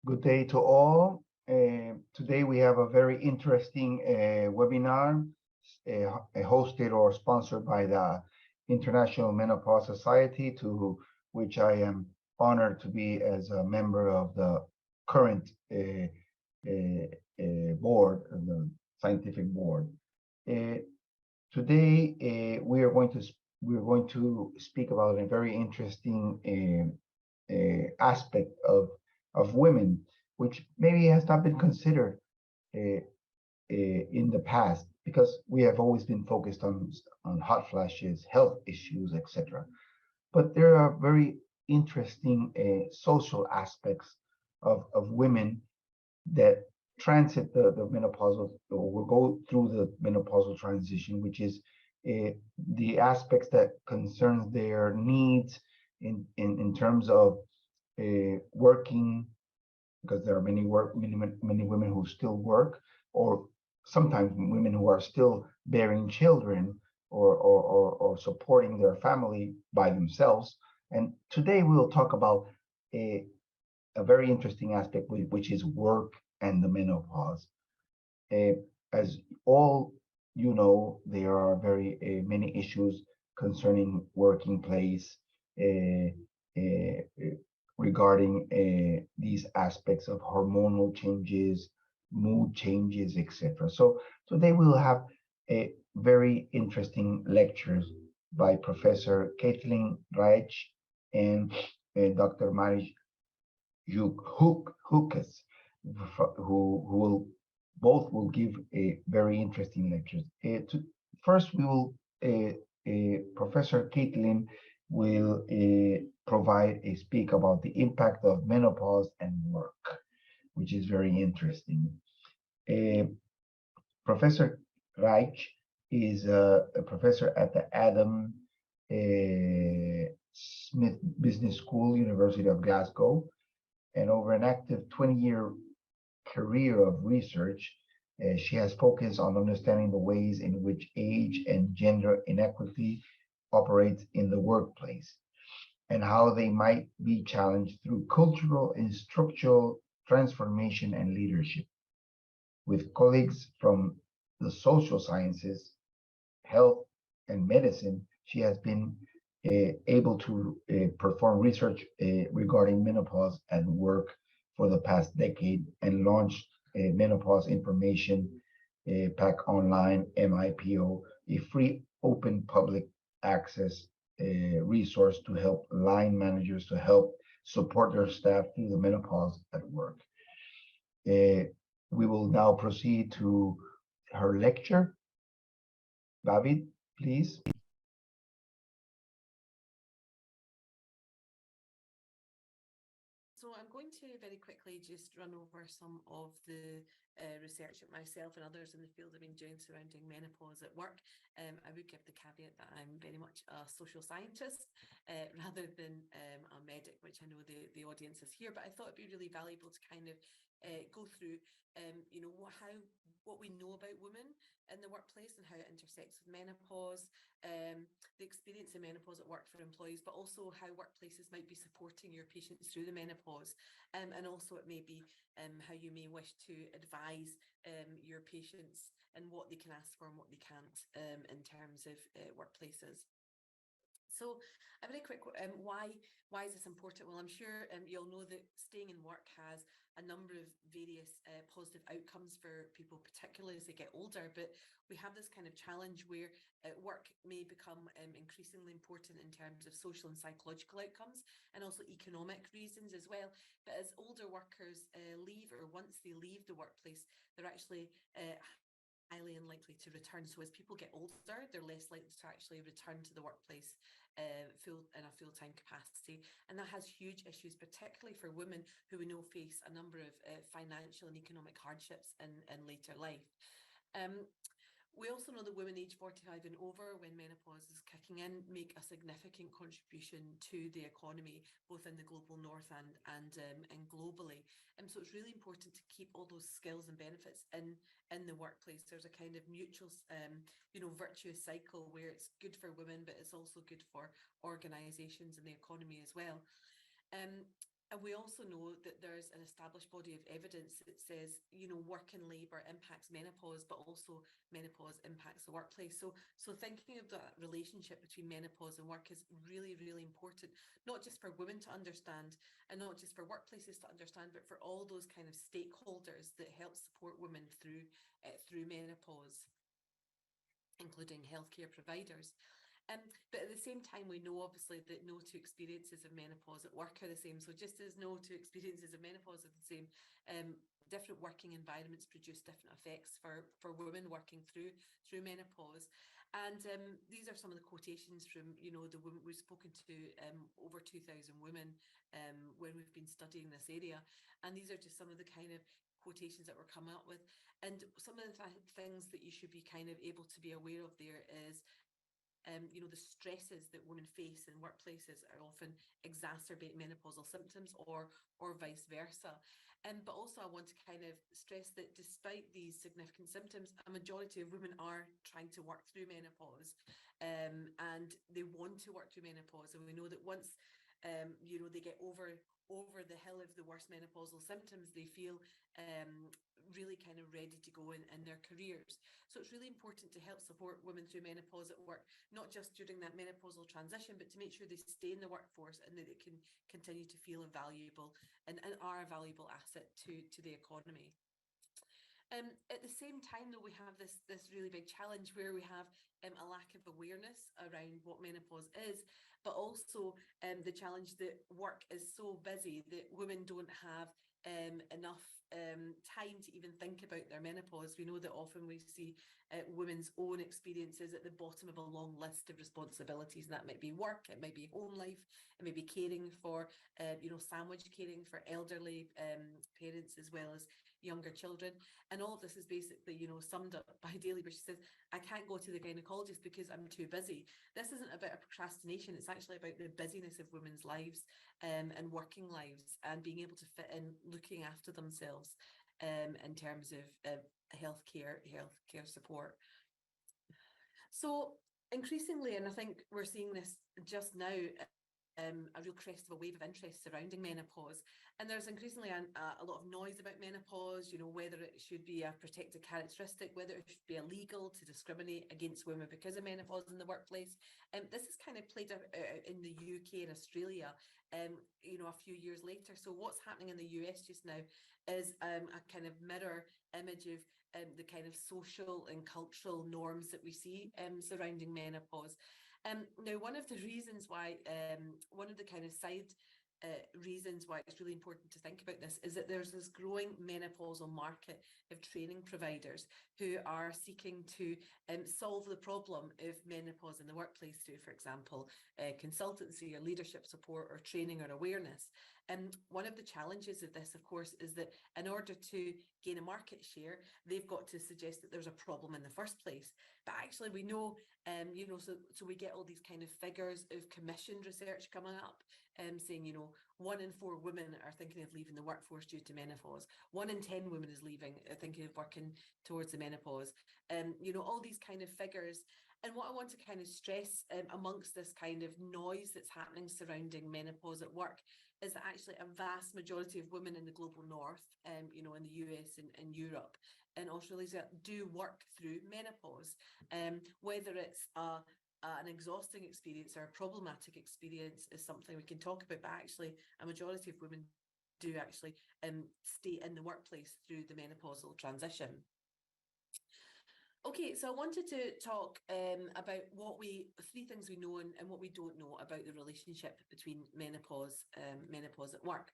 Good day to all. Today we have a very interesting webinar hosted or sponsored by the International Menopause Society, to which I am honored to be as a member of the current board, the scientific board. Uh, Today we are going to speak about a very interesting aspect of women, which maybe has not been considered uh, in the past, because we have always been focused on hot flashes, health issues, etc. But there are very interesting social aspects of women that transit the menopausal, or will go through the menopausal transition, which is uh, the aspects that concerns their needs in terms of working, because there are many women who still work, or sometimes women who are still bearing children, or supporting their family by themselves. And today we will talk about a, a very interesting aspect, which is work and the menopause. Uh, as all you know, there are very many issues concerning working place, uh, uh, regarding these aspects of hormonal changes, mood changes, etc. So today we will have a very interesting lectures by Professor Kathleen Raich and Dr. Marije Geukes, who will both will give a very interesting lectures. First, we will Professor Caitlin will provide a speak about the impact of menopause and work, which is very interesting. Uh, Professor Reich is a professor at the Adam Smith Business School, University of Glasgow, and over an active 20-year career of research, she has focused on understanding the ways in which age and gender inequity operates in the workplace, and how they might be challenged through cultural and structural transformation and leadership. With colleagues from the social sciences, health, and medicine, she has been able to perform research regarding menopause and work for the past decade, and launched Menopause Information Pack Online, MIPO, a free open public access resource to help line managers to help support their staff through the menopause at work. Uh, we will now proceed to her lecture. David, please. So I'm going to very quickly just run over some of the research that myself and others in the field have been doing surrounding menopause at work. I would give the caveat that I'm very much a social scientist rather than a medic, which I know the audience is here, but I thought it'd be really valuable to kind of go through, what we know about women in the workplace and how it intersects with menopause, the experience of menopause at work for employees, but also how workplaces might be supporting your patients through the menopause, and also it may be how you may wish to advise your patients and what they can ask for and what they can't in terms of workplaces. So a very quick, why is this important? Well, I'm sure you'll know that staying in work has a number of various positive outcomes for people, particularly as they get older. But we have this kind of challenge where work may become increasingly important in terms of social and psychological outcomes, and also economic reasons as well. But as older workers leave, or once they leave the workplace, they're actually highly unlikely to return. So as people get older, they're less likely to actually return to the workplace in a full-time capacity. And that has huge issues, particularly for women who we know face a number of financial and economic hardships in later life. Um, we also know that women aged 45 and over, when menopause is kicking in, make a significant contribution to the economy, both in the global north and globally. So it's really important to keep all those skills and benefits in the workplace. There's a kind of mutual, virtuous cycle where it's good for women, but it's also good for organisations and the economy as well. Um, And we also know that there's an established body of evidence that says, you know, work and labour impacts menopause, but also menopause impacts the workplace. So thinking of that relationship between menopause and work is really, really important, not just for women to understand and not just for workplaces to understand, but for all those kind of stakeholders that help support women through menopause, including healthcare providers. But at the same time, we know obviously that no two experiences of menopause at work are the same. So just as no two experiences of menopause are the same, different working environments produce different effects for women working through menopause. And these are some of the quotations from, you know, the women we've spoken to, over 2,000 women when we've been studying this area. And these are just some of the kind of quotations that we're coming up with. And some of the things that you should be kind of able to be aware of there is, you know, the stresses that women face in workplaces are often exacerbate menopausal symptoms or vice versa. But also I want to kind of stress that despite these significant symptoms, a majority of women are trying to work through menopause, and they want to work through menopause. And we know that once, you know, they get over the hill of the worst menopausal symptoms, they feel really kind of ready to go in their careers. So it's really important to help support women through menopause at work, not just during that menopausal transition, but to make sure they stay in the workforce and that they can continue to feel valuable and are a valuable asset to the economy. At the same time, though, we have this really big challenge where we have a lack of awareness around what menopause is, but also the challenge that work is so busy that women don't have enough time to even think about their menopause. We know that often we see women's own experiences at the bottom of a long list of responsibilities, and that might be work, it might be home life, it may be caring for, you know, sandwich caring for elderly parents as well as younger children. And all of this is basically, you know, summed up by Daly, where she says, I can't go to the gynecologist because I'm too busy. This isn't about a procrastination, it's actually about the busyness of women's lives and working lives and being able to fit in looking after themselves in terms of healthcare support. So increasingly, and I think we're seeing this just now, a real crest of a wave of interest surrounding menopause. And there's increasingly a lot of noise about menopause, you know, whether it should be a protected characteristic, whether it should be illegal to discriminate against women because of menopause in the workplace. This is kind of played out in the UK and Australia, you know, a few years later. So what's happening in the US just now is a kind of mirror image of the kind of social and cultural norms that we see surrounding menopause. Now, one of the reasons why, one of the kind of side reasons why it's really important to think about this is that there's this growing menopausal market of training providers who are seeking to solve the problem of menopause in the workplace through, for example, consultancy or leadership support or training or awareness. And one of the challenges of this, of course, is that in order to gain a market share, they've got to suggest that there's a problem in the first place. But actually, we know, you know, so we get all these kind of figures of commissioned research coming up, saying, you know, 1 in 4 women are thinking of leaving the workforce due to menopause. 1 in 10 women is leaving, thinking of working towards the menopause. You know, all these kind of figures. And what I want to kind of stress amongst this kind of noise that's happening surrounding menopause at work is that actually a vast majority of women in the global north, you know, in the US and Europe and Australia do work through menopause, whether it's an exhausting experience or a problematic experience is something we can talk about, but actually a majority of women do actually stay in the workplace through the menopausal transition. Okay, so I wanted to talk about 3 things we know and what we don't know about the relationship between menopause at work.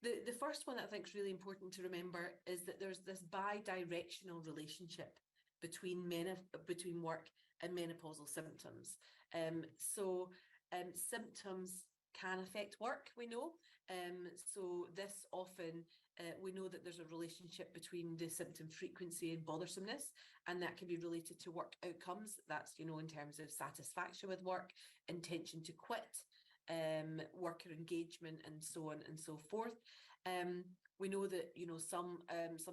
The first one that I think is really important to remember is that there's this bi-directional relationship between work and menopausal symptoms. Symptoms can affect work, we know. So this often, we know that there's a relationship between the symptom frequency and bothersomeness, and that can be related to work outcomes. That's, you know, in terms of satisfaction with work, intention to quit, worker engagement, and so on and so forth. We know that, you know, some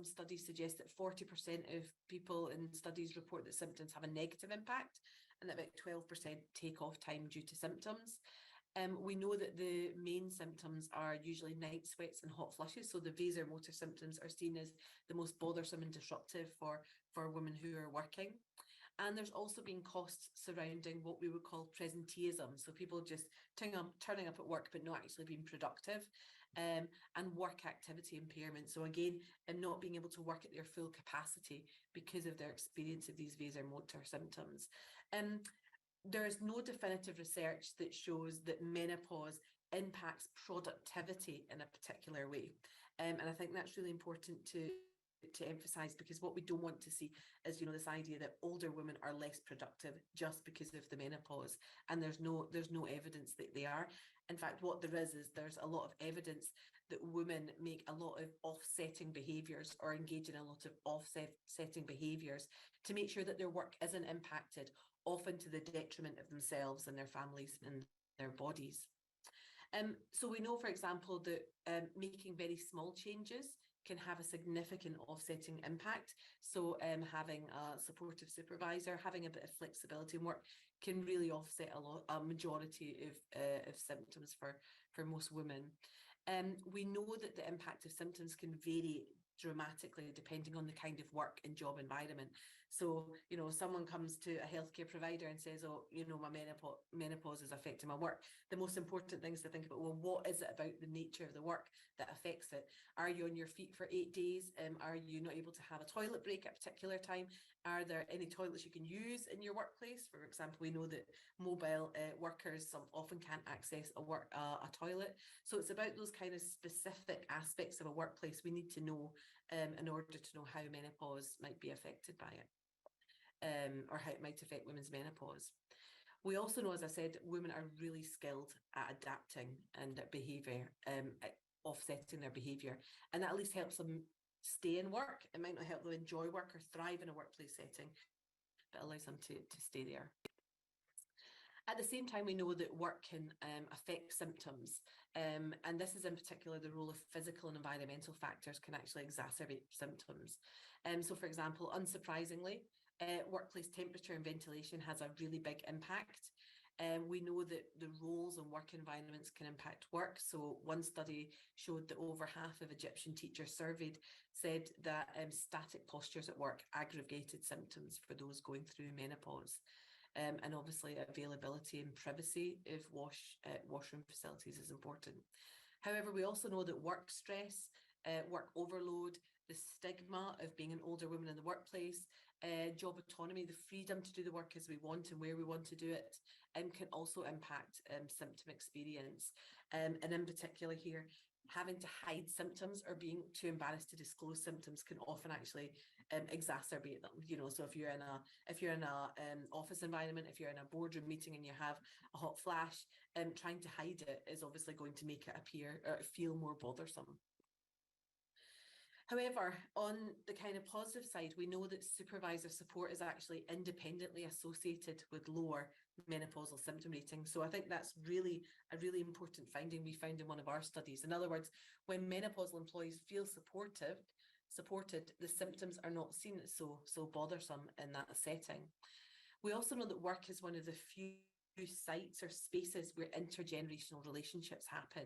studies suggest that 40% of people in studies report that symptoms have a negative impact, and that about 12% take off time due to symptoms. We know that the main symptoms are usually night sweats and hot flushes. So the vasomotor symptoms are seen as the most bothersome and disruptive for women who are working. And there's also been costs surrounding what we would call presenteeism. So people just turning up at work, but not actually being productive, and work activity impairment. So again, not being able to work at their full capacity because of their experience of these vasomotor symptoms. There is no definitive research that shows that menopause impacts productivity in a particular way. And I think that's really important to emphasize, because what we don't want to see is, this idea that older women are less productive just because of the menopause, and there's no evidence that they are. In fact, what there is there's a lot of evidence that women make a lot of offsetting behaviors or engage in a lot of offsetting behaviors to make sure that their work isn't impacted, often to the detriment of themselves and their families and their bodies. So we know, for example, that making very small changes can have a significant offsetting impact. So having a supportive supervisor, having a bit of flexibility in work can really offset a majority of symptoms for most women. We know that the impact of symptoms can vary dramatically depending on the kind of work and job environment. So, someone comes to a healthcare provider and says, oh, my menopause is affecting my work. The most important thing is to think about, well, what is it about the nature of the work that affects it? Are you on your feet for 8 days? Are you not able to have a toilet break at a particular time? Are there any toilets you can use in your workplace? For example, we know that mobile workers often can't access a toilet. So it's about those kind of specific aspects of a workplace we need to know in order to know how menopause might be affected by it, or how it might affect women's menopause. We also know, as I said, women are really skilled at adapting and their behaviour, offsetting their behaviour, and that at least helps them stay in work. It might not help them enjoy work or thrive in a workplace setting, but allows them to stay there. At the same time, we know that work can affect symptoms, and this is in particular the role of physical and environmental factors can actually exacerbate symptoms. So, for example, unsurprisingly, workplace temperature and ventilation has a really big impact. We know that the roles and work environments can impact work. So one study showed that over half of Egyptian teachers surveyed said that static postures at work aggravated symptoms for those going through menopause. And obviously availability and privacy of washroom facilities is important. However, we also know that work stress, work overload, the stigma of being an older woman in the workplace, job autonomy, the freedom to do the work as we want and where we want to do it, can also impact symptom experience. And in particular here, having to hide symptoms or being too embarrassed to disclose symptoms can often actually exacerbate them. So if you're in a office environment, if you're in a boardroom meeting and you have a hot flash, trying to hide it is obviously going to make it appear or feel more bothersome. However, on the kind of positive side, we know that supervisor support is actually independently associated with lower menopausal symptom rating. So I think that's really a really important finding we found in one of our studies. In other words, when menopausal employees feel supported, the symptoms are not seen as so bothersome in that setting. We also know that work is one of the few sites or spaces where intergenerational relationships happen,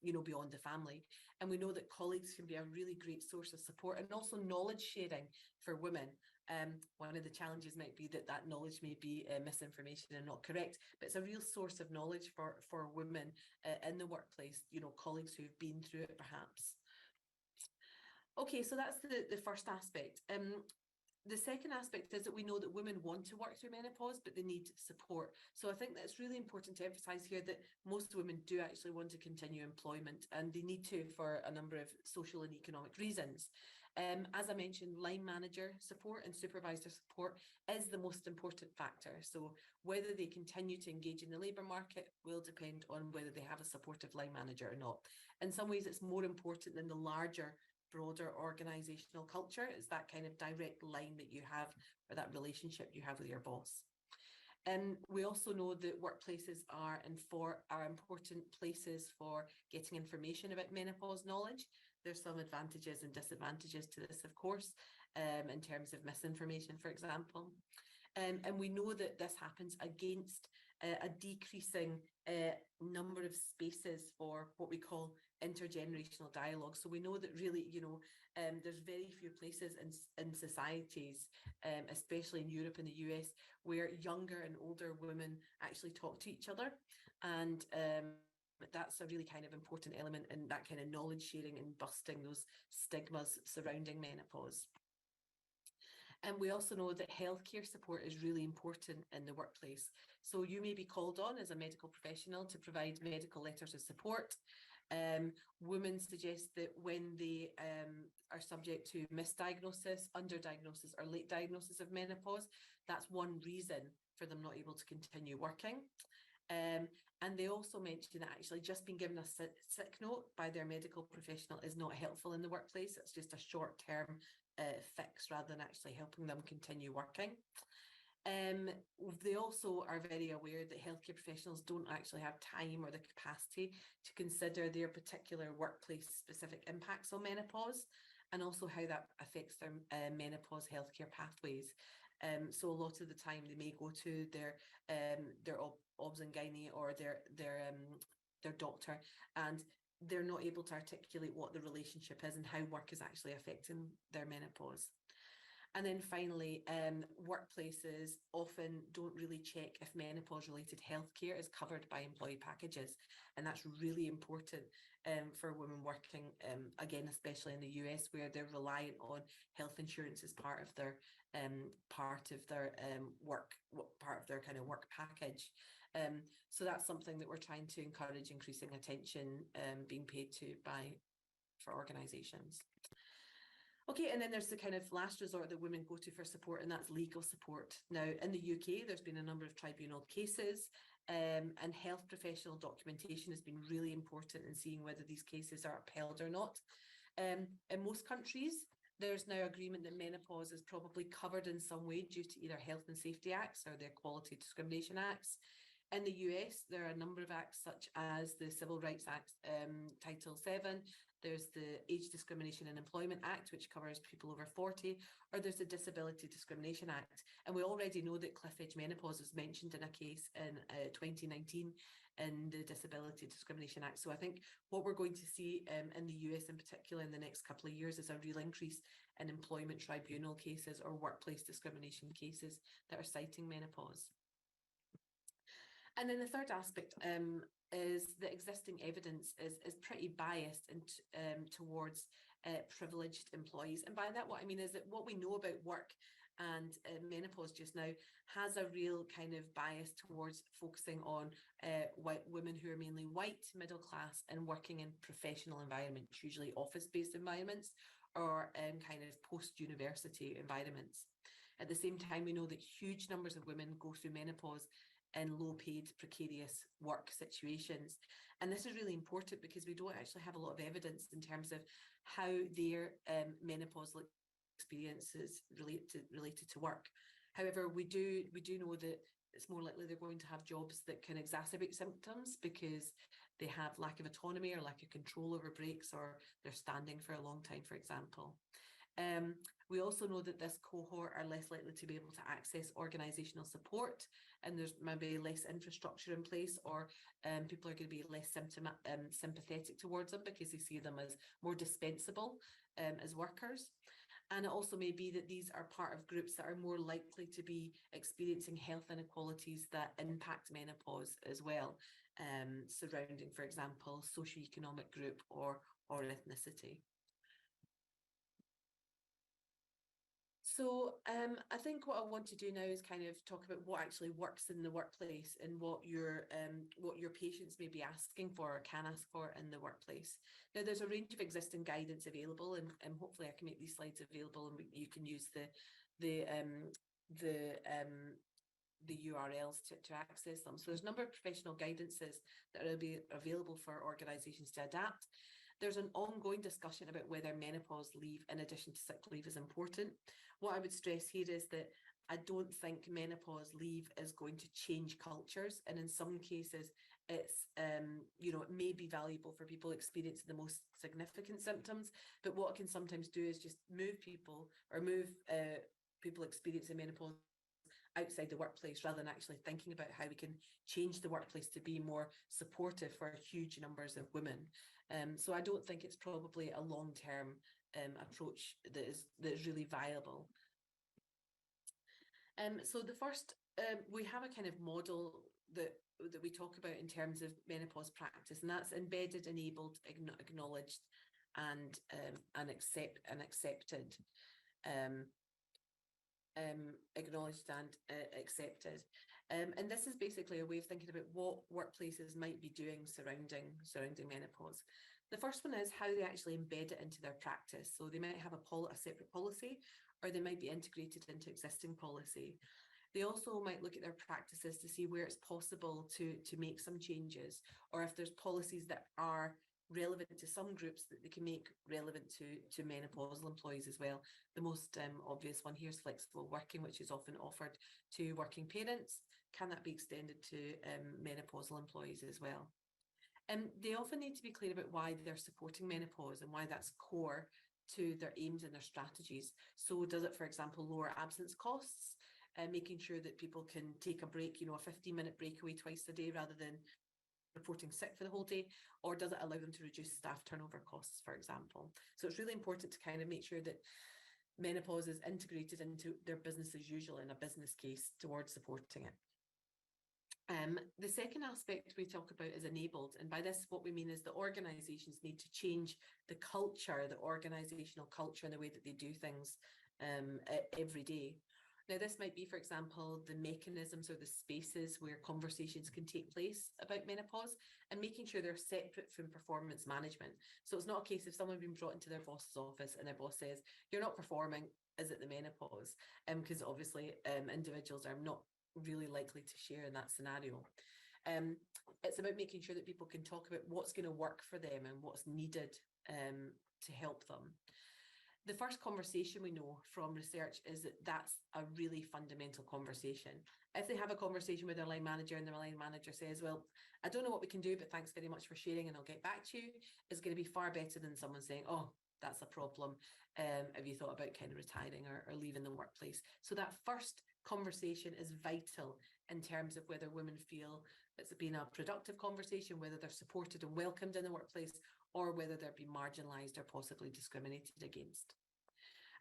beyond the family. And we know that colleagues can be a really great source of support and also knowledge sharing for women. One of the challenges might be that knowledge may be misinformation and not correct, but it's a real source of knowledge for women in the workplace, colleagues who've been through it perhaps. Okay, so that's the first aspect. The second aspect is that we know that women want to work through menopause, but they need support. So I think that it's really important to emphasise here that most women do actually want to continue employment, and they need to for a number of social and economic reasons. As I mentioned, line manager support and supervisor support is the most important factor. So whether they continue to engage in the labour market will depend on whether they have a supportive line manager or not. In some ways, it's more important than the larger broader organizational culture. It's that kind of direct line that you have, or that relationship you have with your boss. And we also know that workplaces are important places for getting information about menopause knowledge. There's some advantages and disadvantages to this, of course, in terms of misinformation, for example. And we know that this happens against a decreasing number of spaces for what we call intergenerational dialogue. So we know that really, there's very few places in societies, especially in Europe and the US, where younger and older women actually talk to each other. And that's a really kind of important element in that kind of knowledge sharing and busting those stigmas surrounding menopause. And we also know that healthcare support is really important in the workplace. So you may be called on as a medical professional to provide medical letters of support. Women suggest that when they are subject to misdiagnosis, underdiagnosis, or late diagnosis of menopause, that's one reason for them not able to continue working. And they also mention that actually just being given a sick note by their medical professional is not helpful in the workplace. It's just a short-term fix rather than actually helping them continue working. They also are very aware that healthcare professionals don't actually have time or the capacity to consider their particular workplace specific impacts on menopause, and also how that affects their menopause healthcare pathways. So a lot of the time they may go to their obs and gynae or their doctor, and they're not able to articulate what the relationship is and how work is actually affecting their menopause. And then finally, workplaces often don't really check if menopause-related healthcare is covered by employee packages. And that's really important for women working, again, especially in the US, where they're reliant on health insurance as part of their kind of work package. So that's something that we're trying to encourage increasing attention being paid to for organisations. Okay, and then there's the kind of last resort that women go to for support, and that's legal support. Now, in the UK, there's been a number of tribunal cases, and health professional documentation has been really important in seeing whether these cases are upheld or not. In most countries, there's now agreement that menopause is probably covered in some way due to either Health and Safety Acts or the Equality Discrimination Acts. In the US, there are a number of acts such as the Civil Rights Act, Title VII, there's the Age Discrimination in Employment Act, which covers people over 40, or there's the Disability Discrimination Act. And we already know that cliff edge menopause was mentioned in a case in 2019 in the Disability Discrimination Act. So I think what we're going to see in the US in particular in the next couple of years is a real increase in employment tribunal cases or workplace discrimination cases that are citing menopause. And then the third aspect is that existing evidence is pretty biased towards privileged employees. And by that, what I mean is that what we know about work and menopause just now has a real kind of bias towards focusing on white women who are mainly white, middle class, and working in professional environments, usually office-based environments or kind of post-university environments. At the same time, we know that huge numbers of women go through menopause in low-paid, precarious work situations. And this is really important because we don't actually have a lot of evidence in terms of how their menopausal experiences related to work. However, we do know that it's more likely they're going to have jobs that can exacerbate symptoms because they have lack of autonomy or lack of control over breaks, or they're standing for a long time, for example. We also know that this cohort are less likely to be able to access organisational support, and there's maybe less infrastructure in place, or people are going to be less sympathetic towards them because they see them as more dispensable as workers. And it also may be that these are part of groups that are more likely to be experiencing health inequalities that impact menopause as well, surrounding, for example, socioeconomic group or ethnicity. So I think what I want to do now is kind of talk about what actually works in the workplace and what your patients may be asking for or can ask for in the workplace. Now, there's a range of existing guidance available, and hopefully I can make these slides available, and you can use the URLs to access them. So there's a number of professional guidances that will be available for organisations to adapt. There's an ongoing discussion about whether menopause leave in addition to sick leave is important. What I would stress here is that I don't think menopause leave is going to change cultures, and in some cases it's it may be valuable for people experiencing the most significant symptoms, but what it can sometimes do is just move people experiencing menopause outside the workplace, rather than actually thinking about how we can change the workplace to be more supportive for huge numbers of women. So I don't think it's probably a long-term approach that is really viable. So the first, we have a kind of model that we talk about in terms of menopause practice, and that's embedded, enabled, acknowledged, and accepted. Acknowledged and accepted. And this is basically a way of thinking about what workplaces might be doing surrounding menopause. The first one is how they actually embed it into their practice. So they might have a separate policy, or they might be integrated into existing policy. They also might look at their practices to see where it's possible to make some changes, or if there's policies that are relevant to some groups that they can make relevant to menopausal employees as well. The most obvious one here is flexible working, which is often offered to working parents. Can that be extended to menopausal employees as well? They often need to be clear about why they're supporting menopause and why that's core to their aims and their strategies. So does it, for example, lower absence costs, making sure that people can take a break, a 15-minute breakaway twice a day rather than reporting sick for the whole day, or does it allow them to reduce staff turnover costs, for example? So it's really important to kind of make sure that menopause is integrated into their business as usual in a business case towards supporting it. The second aspect we talk about is enabled, and by this what we mean is that organisations need to change the culture, the organisational culture and the way that they do things every day. Now, this might be, for example, the mechanisms or the spaces where conversations can take place about menopause, and making sure they're separate from performance management. So it's not a case of someone being brought into their boss's office and their boss says, "You're not performing, is it the menopause?" Because obviously individuals are not really likely to share in that scenario. It's about making sure that people can talk about what's going to work for them and what's needed to help them. The first conversation we know from research is that that's a really fundamental conversation. If they have a conversation with their line manager and their line manager says, "Well, I don't know what we can do, but thanks very much for sharing and I'll get back to you," is going to be far better than someone saying, "Oh, that's a problem. Have you thought about kind of retiring or leaving the workplace?" So that first conversation is vital in terms of whether women feel it's been a productive conversation, whether they're supported and welcomed in the workplace, or whether they're being marginalised or possibly discriminated against.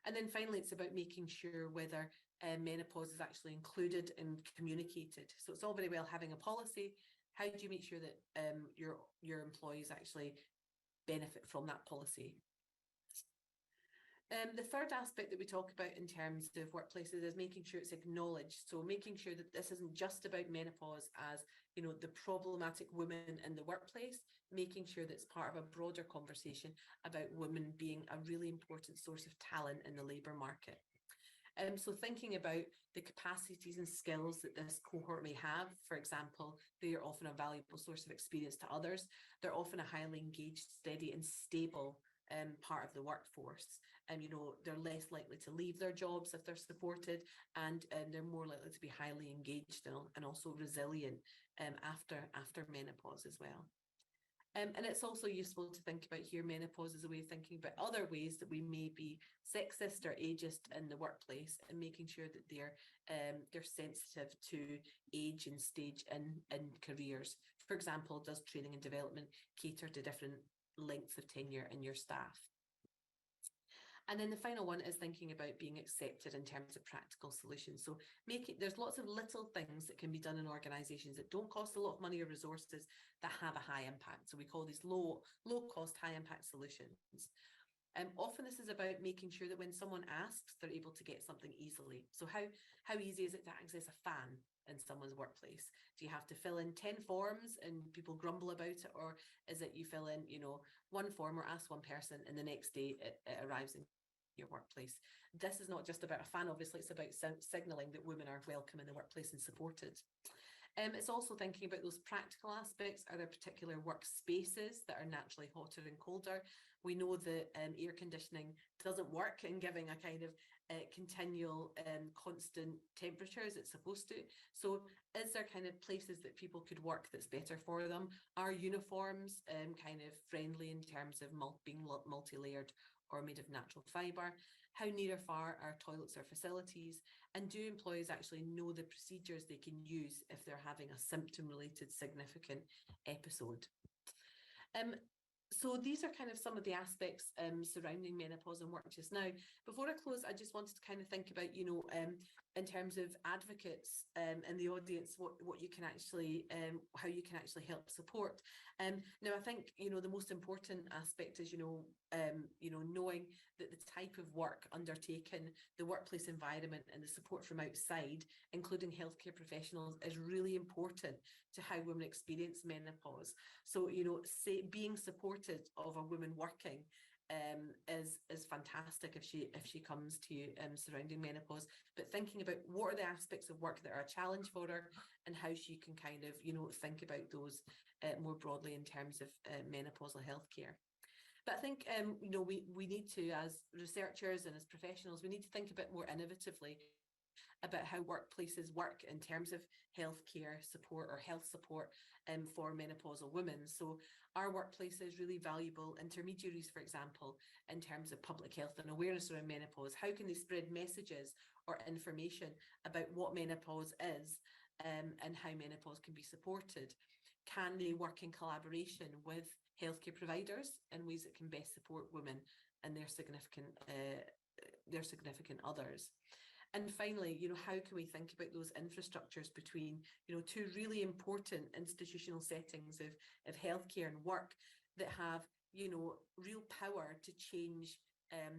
And then finally, it's about making sure whether menopause is actually included and communicated. So it's all very well having a policy. How do you make sure that your employees actually benefit from that policy? The third aspect that we talk about in terms of workplaces is making sure it's acknowledged. So making sure that this isn't just about menopause as, the problematic women in the workplace, making sure that it's part of a broader conversation about women being a really important source of talent in the labour market. So thinking about the capacities and skills that this cohort may have, for example, they are often a valuable source of experience to others. They're often a highly engaged, steady and stable part of the workforce. They're less likely to leave their jobs if they're supported, and they're more likely to be highly engaged and also resilient after menopause as well. And it's also useful to think about here menopause as a way of thinking about other ways that we may be sexist or ageist in the workplace, and making sure that they're sensitive to age and stage in careers. For example, does training and development cater to different lengths of tenure in your staff? And then the final one is thinking about being accepted in terms of practical solutions. So there's lots of little things that can be done in organisations that don't cost a lot of money or resources that have a high impact. So we call these low cost, high impact solutions. Often this is about making sure that when someone asks, they're able to get something easily. So how easy is it to access a fan in someone's workplace? Do you have to fill in 10 forms and people grumble about it? Or is it you fill in, one form or ask one person and the next day it arrives in your workplace? This is not just about a fan, obviously, it's about signalling that women are welcome in the workplace and supported. It's also thinking about those practical aspects. Are there particular workspaces that are naturally hotter and colder? We know that air conditioning doesn't work in giving a kind of continual constant temperature as it's supposed to. So is there kind of places that people could work that's better for them? Are uniforms kind of friendly in terms of being multi-layered? or made of natural fibre? How near or far are toilets or facilities? And do employees actually know the procedures they can use if they're having a symptom-related significant episode? So these are kind of some of the aspects surrounding menopause and work just now. Before I close, I just wanted to kind of think about, in terms of advocates in the audience, what you can actually, how you can actually help support. Now, I think, the most important aspect is, knowing that the type of work undertaken, the workplace environment and the support from outside, including healthcare professionals, is really important to how women experience menopause. So, being supported of a woman working is fantastic if she comes to you surrounding menopause. But thinking about what are the aspects of work that are a challenge for her, and how she can kind of think about those more broadly in terms of menopausal healthcare. But I think we need to, as researchers and as professionals, we need to think a bit more innovatively about how workplaces work in terms of healthcare support or health support for menopausal women. So are workplaces really valuable intermediaries, for example, in terms of public health and awareness around menopause? How can they spread messages or information about what menopause is and how menopause can be supported? Can they work in collaboration with healthcare providers in ways that can best support women and their significant others? And finally, how can we think about those infrastructures between, two really important institutional settings of healthcare and work that have, real power to change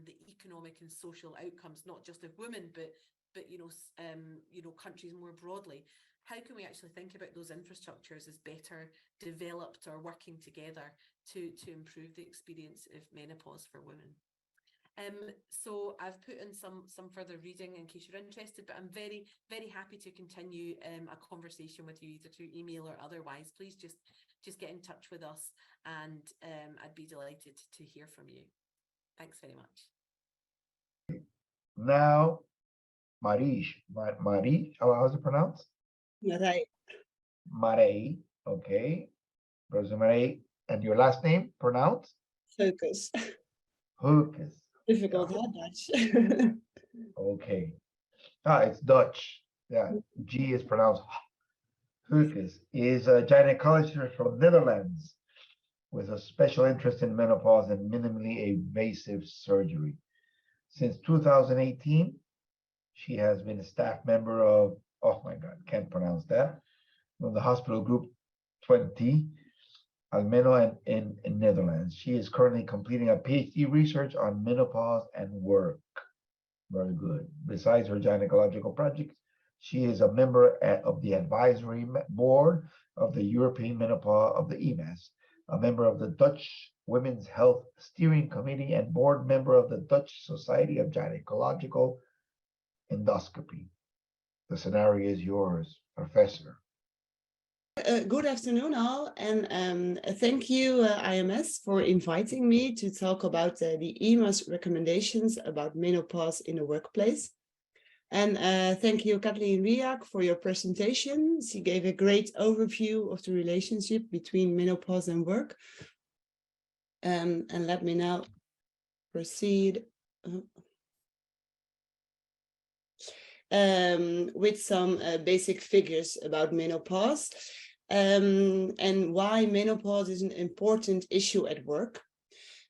the economic and social outcomes, not just of women, but countries more broadly. How can we actually think about those infrastructures as better developed or working together to improve the experience of menopause for women? So I've put in some further reading in case you're interested, but I'm very, very happy to continue a conversation with you either through email or otherwise. Please just get in touch with us, and I'd be delighted to hear from you. Thanks very much. Now, Marije, how's it pronounced? Marije. Marije, okay. Professor Marije, and your last name pronounced? Geukes. Geukes. Difficult, Dutch. Okay. It's Dutch. Yeah, G is pronounced Geukes. Is a gynecologist from Netherlands with a special interest in menopause and minimally invasive surgery. Since 2018, she has been a staff member of, oh my God, can't pronounce that, from the hospital group 20, Almelo in Netherlands. She is currently completing a PhD research on menopause and work. Very good. Besides her gynecological projects, she is a member of the advisory board of the European Menopause of the EMAS, a member of the Dutch Women's Health Steering Committee, and board member of the Dutch Society of Gynecological Endoscopy. The scenario is yours, Professor. Good afternoon, all, and thank you, IMS, for inviting me to talk about the EMA's recommendations about menopause in the workplace. And thank you, Kathleen Raich, for your presentation. She gave a great overview of the relationship between menopause and work. And let me now proceed with some basic figures about menopause. And why menopause is an important issue at work.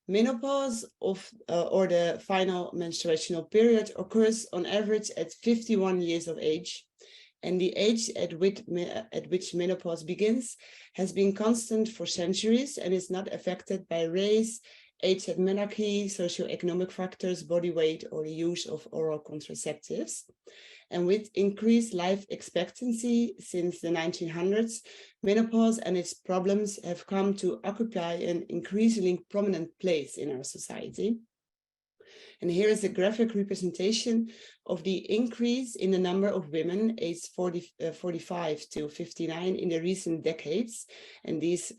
Menopause or the final menstruational period occurs on average at 51 years of age, and the age at which menopause begins has been constant for centuries and is not affected by race, age at menarche, socioeconomic factors, body weight, or the use of oral contraceptives. And with increased life expectancy since the 1900s, menopause and its problems have come to occupy an increasingly prominent place in our society. And here is a graphic representation of the increase in the number of women aged 45 to 59 in the recent decades. And these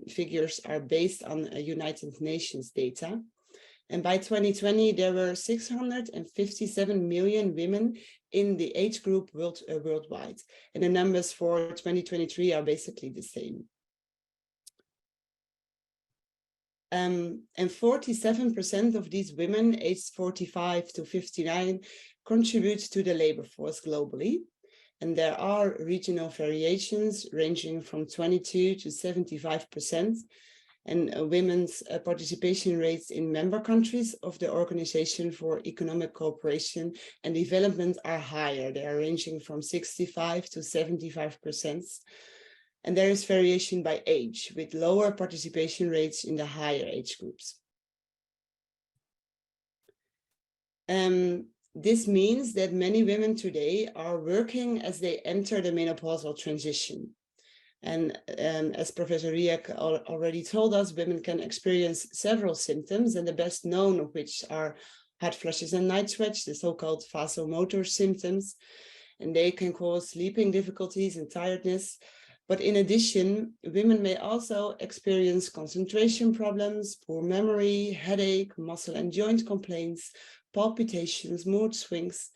figures are based on United Nations data. And by 2020, there were 657 million women in the age group worldwide. And the numbers for 2023 are basically the same. And 47% of these women aged 45 to 59 contribute to the labor force globally. And there are regional variations ranging from 22 to 75%. And women's participation rates in member countries of the Organization for Economic Cooperation and Development are higher. They are ranging from 65 to 75%. And there is variation by age, with lower participation rates in the higher age groups. This means that many women today are working as they enter the menopausal transition. And as Professor Raich already told us, women can experience several symptoms, and the best known of which are hot flushes and night sweats, the so-called vasomotor symptoms, and they can cause sleeping difficulties and tiredness. But in addition, women may also experience concentration problems, poor memory, headache, muscle and joint complaints, palpitations, mood swings.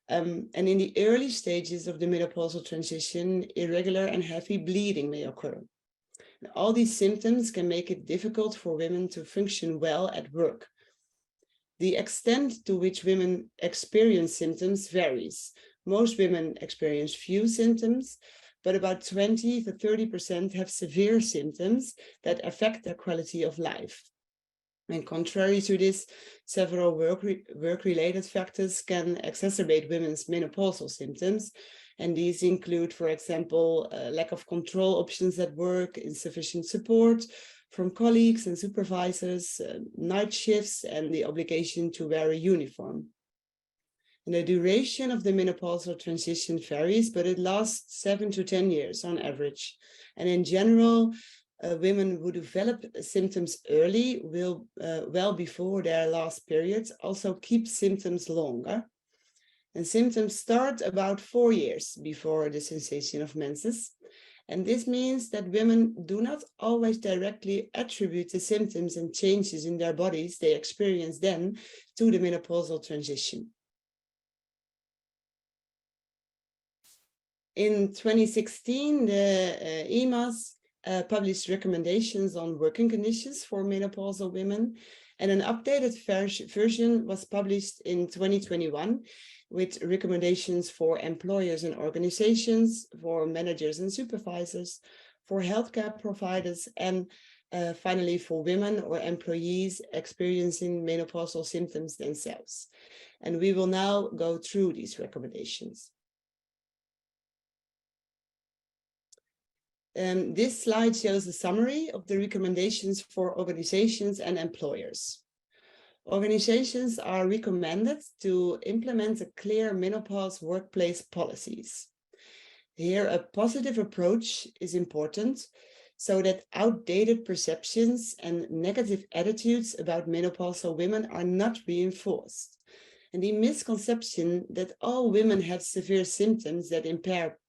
And in the early stages of the menopausal transition, irregular and heavy bleeding may occur. And all these symptoms can make it difficult for women to function well at work. The extent to which women experience symptoms varies. Most women experience few symptoms, but about 20 to 30% have severe symptoms that affect their quality of life. And contrary to this, several work-related factors can exacerbate women's menopausal symptoms. And these include, for example, lack of control options at work, insufficient support from colleagues and supervisors, night shifts, and the obligation to wear a uniform. And the duration of the menopausal transition varies, but it lasts 7 to 10 years on average. And in general, women who develop symptoms early will, well before their last periods, also keep symptoms longer. And symptoms start about 4 years before the sensation of menses. And this means that women do not always directly attribute the symptoms and changes in their bodies they experience then to the menopausal transition. In 2016, the EMAS published recommendations on working conditions for menopausal women, and an updated version was published in 2021 with recommendations for employers and organizations, for managers and supervisors, for healthcare providers, and finally for women or employees experiencing menopausal symptoms themselves. And we will now go through these recommendations. This slide shows a summary of the recommendations for organizations and employers. Organizations are recommended to implement a clear menopause workplace policies. Here, a positive approach is important so that outdated perceptions and negative attitudes about menopausal women are not reinforced. And the misconception that all women have severe symptoms that impair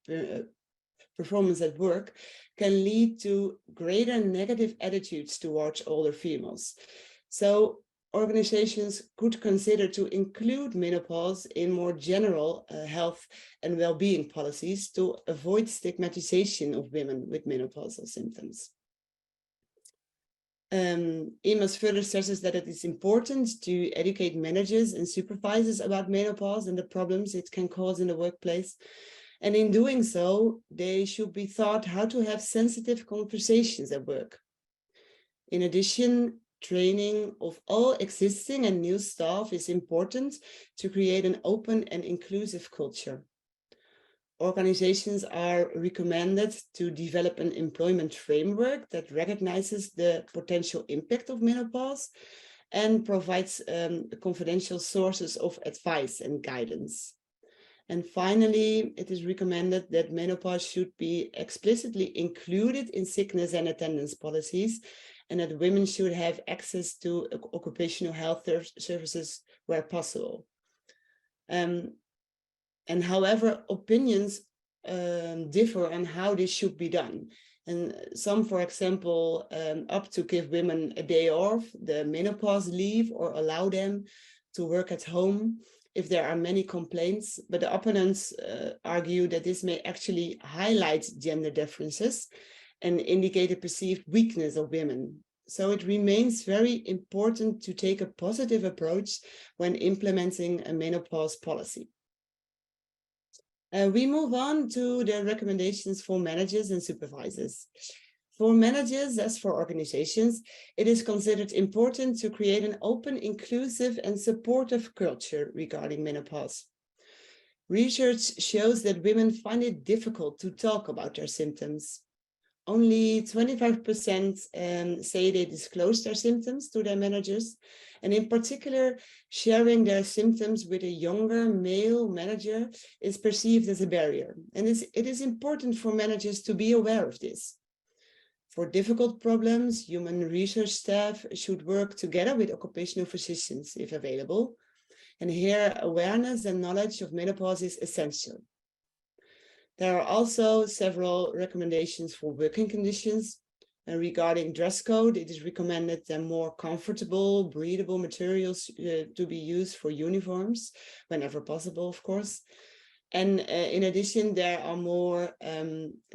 performance at work can lead to greater negative attitudes towards older females. So organizations could consider to include menopause in more general health and well-being policies to avoid stigmatization of women with menopausal symptoms. EMAS further stresses that it is important to educate managers and supervisors about menopause and the problems it can cause in the workplace. And in doing so, they should be taught how to have sensitive conversations at work. In addition, training of all existing and new staff is important to create an open and inclusive culture. Organizations are recommended to develop an employment framework that recognizes the potential impact of menopause and provides confidential sources of advice and guidance. And finally, it is recommended that menopause should be explicitly included in sickness and attendance policies, and that women should have access to occupational health services where possible. And however, opinions differ on how this should be done. And some, for example, opt to give women a day off, the menopause leave, or allow them to work at home if there are many complaints, but the opponents argue that this may actually highlight gender differences and indicate a perceived weakness of women. So it remains very important to take a positive approach when implementing a menopause policy. We move on to the recommendations for managers and supervisors. For managers, as for organizations, it is considered important to create an open, inclusive, and supportive culture regarding menopause. Research shows that women find it difficult to talk about their symptoms. Only 25% say they disclose their symptoms to their managers, and in particular, sharing their symptoms with a younger male manager is perceived as a barrier. And it is important for managers to be aware of this. For difficult problems, human research staff should work together with occupational physicians if available. And here, awareness and knowledge of menopause is essential. There are also several recommendations for working conditions. And regarding dress code, it is recommended that more comfortable, breathable materials to be used for uniforms, whenever possible, of course. And in addition, there are more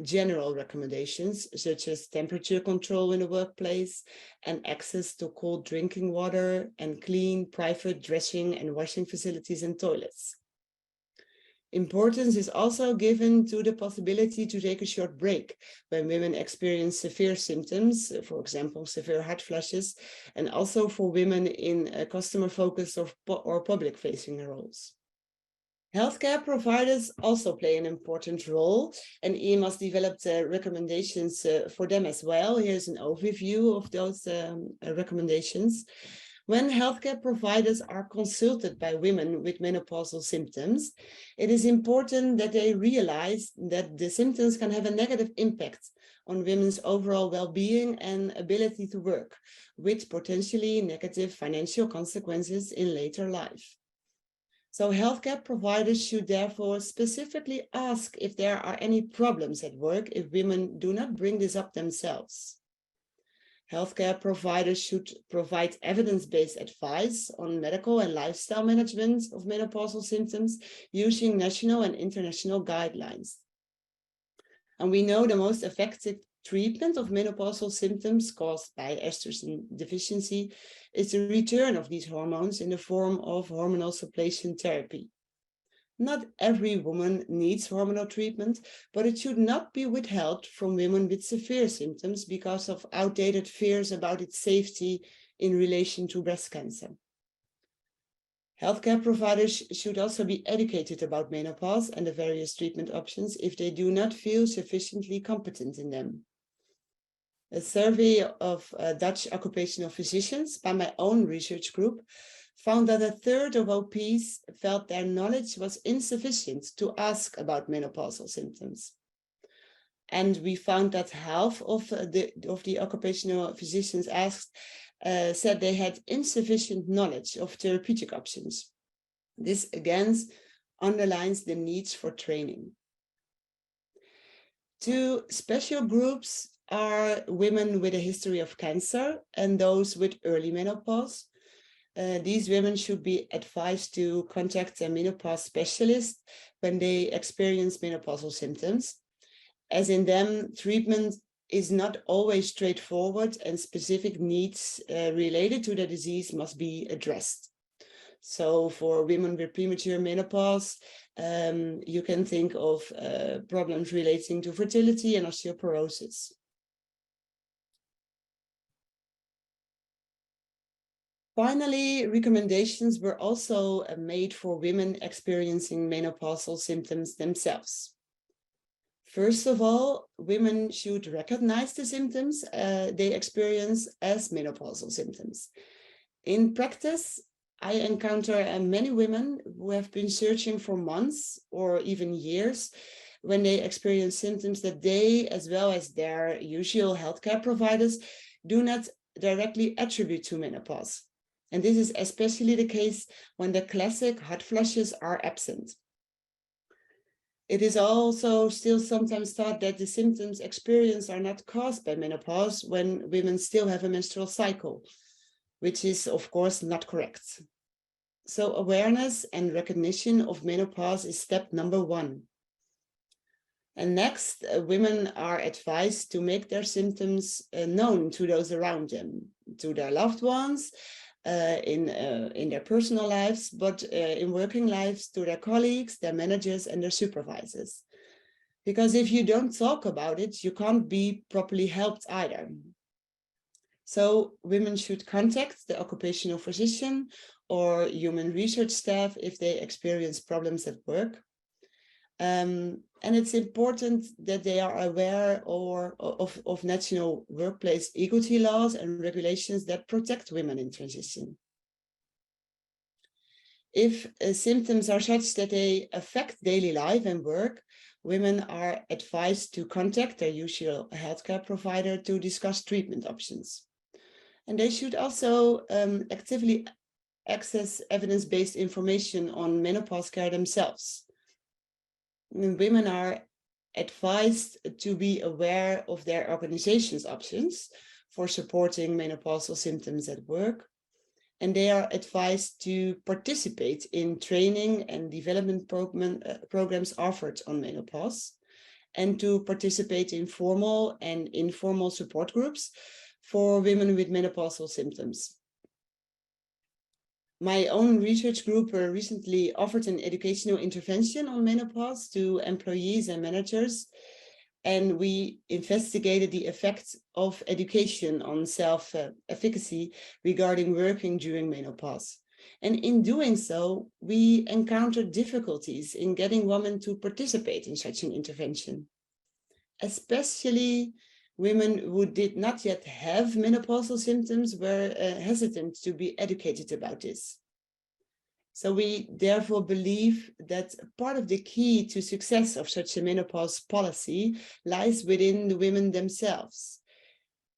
general recommendations, such as temperature control in the workplace and access to cold drinking water and clean private dressing and washing facilities and toilets. Importance is also given to the possibility to take a short break when women experience severe symptoms, for example, severe hot flashes, and also for women in customer-focused or public-facing roles. Healthcare providers also play an important role, and EMAS developed recommendations for them as well. Here's an overview of those recommendations. When healthcare providers are consulted by women with menopausal symptoms, it is important that they realize that the symptoms can have a negative impact on women's overall well-being and ability to work, with potentially negative financial consequences in later life. So healthcare providers should therefore specifically ask if there are any problems at work if women do not bring this up themselves. Healthcare providers should provide evidence-based advice on medical and lifestyle management of menopausal symptoms using national and international guidelines. And we know the most effective treatment of menopausal symptoms caused by estrogen deficiency is the return of these hormones in the form of hormonal suppletion therapy. Not every woman needs hormonal treatment, but it should not be withheld from women with severe symptoms because of outdated fears about its safety in relation to breast cancer. Healthcare providers should also be educated about menopause and the various treatment options if they do not feel sufficiently competent in them. A survey of Dutch occupational physicians by my own research group found that a third of OPs felt their knowledge was insufficient to ask about menopausal symptoms. And we found that half of the occupational physicians asked said they had insufficient knowledge of therapeutic options. This again underlines the needs for training. Two special groups are women with a history of cancer and those with early menopause. These women should be advised to contact a menopause specialist when they experience menopausal symptoms. As in them, treatment is not always straightforward and specific needs related to the disease must be addressed. So for women with premature menopause, you can think of problems relating to fertility and osteoporosis. Finally, recommendations were also made for women experiencing menopausal symptoms themselves. First of all, women should recognize the symptoms they experience as menopausal symptoms. In practice, I encounter many women who have been searching for months or even years when they experience symptoms that they, as well as their usual healthcare providers, do not directly attribute to menopause. And this is especially the case when the classic hot flushes are absent. It is also still sometimes thought that the symptoms experienced are not caused by menopause when women still have a menstrual cycle, which is of course not correct. So awareness and recognition of menopause is step number one. And next, women are advised to make their symptoms known to those around them, to their loved ones, in their personal lives, but in working lives, to their colleagues, their managers, and their supervisors. Because if you don't talk about it, you can't be properly helped either. So women should contact the occupational physician or human research staff if they experience problems at work. And it's important that they are aware of national workplace equality laws and regulations that protect women in transition. If symptoms are such that they affect daily life and work, women are advised to contact their usual healthcare provider to discuss treatment options. And they should also actively access evidence-based information on menopause care themselves. Women are advised to be aware of their organization's options for supporting menopausal symptoms at work. And they are advised to participate in training and development programs offered on menopause, and to participate in formal and informal support groups for women with menopausal symptoms. My own research group recently offered an educational intervention on menopause to employees and managers, and we investigated the effects of education on self-efficacy regarding working during menopause. And in doing so, we encountered difficulties in getting women to participate in such an intervention, especially women who did not yet have menopausal symptoms were hesitant to be educated about this. So we therefore believe that part of the key to success of such a menopause policy lies within the women themselves.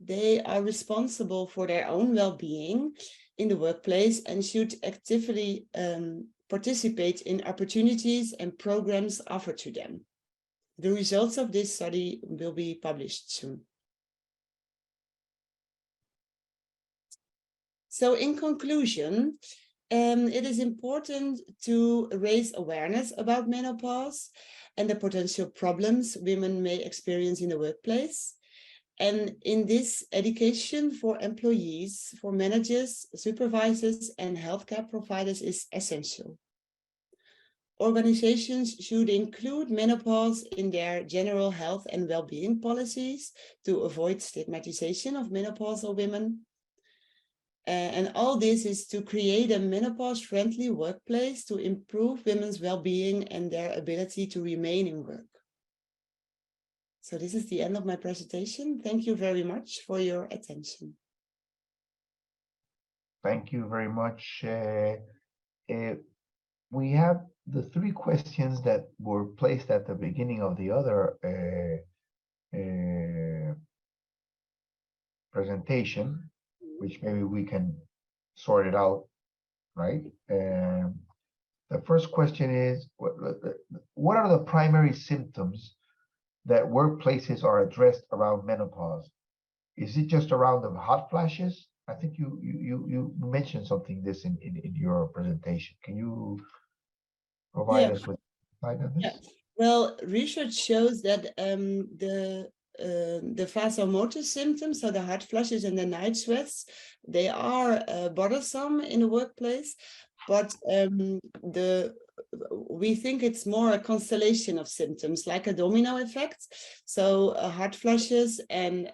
They are responsible for their own well-being in the workplace and should actively participate in opportunities and programs offered to them. The results of this study will be published soon. So in conclusion, it is important to raise awareness about menopause and the potential problems women may experience in the workplace. And in this, education for employees, for managers, supervisors, and healthcare providers is essential. Organizations should include menopause in their general health and well-being policies to avoid stigmatization of menopausal women. And all this is to create a menopause-friendly workplace to improve women's well-being and their ability to remain in work. So this is the end of my presentation. Thank you very much for your attention. Thank you very much. We have the three questions that were placed at the beginning of the other presentation, which maybe we can sort it out, right? The first question is, what are the primary symptoms that workplaces are addressed around menopause? Is it just around the hot flashes? I think you mentioned something this in your presentation. Can you provide us with insight on this? Yeah. Well, research shows that the vasomotor symptoms, so the hot flushes and the night sweats, they are bothersome in the workplace, but we think it's more a constellation of symptoms, like a domino effect. So hot flushes and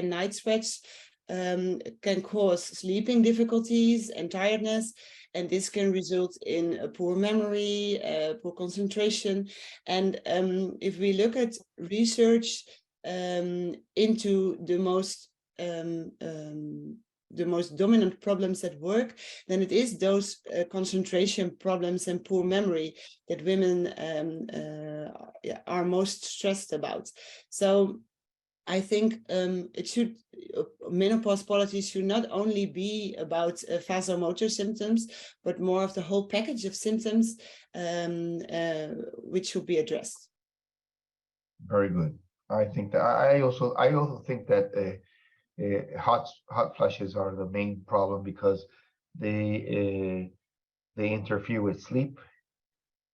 night sweats can cause sleeping difficulties and tiredness, and this can result in a poor memory, poor concentration. And if we look at research into the most dominant problems at work, then it is those concentration problems and poor memory that women are most stressed about. So I think menopause policies should not only be about vasomotor symptoms, but more of the whole package of symptoms which should be addressed. Very good. I think that I also think that hot flushes are the main problem because they interfere with sleep,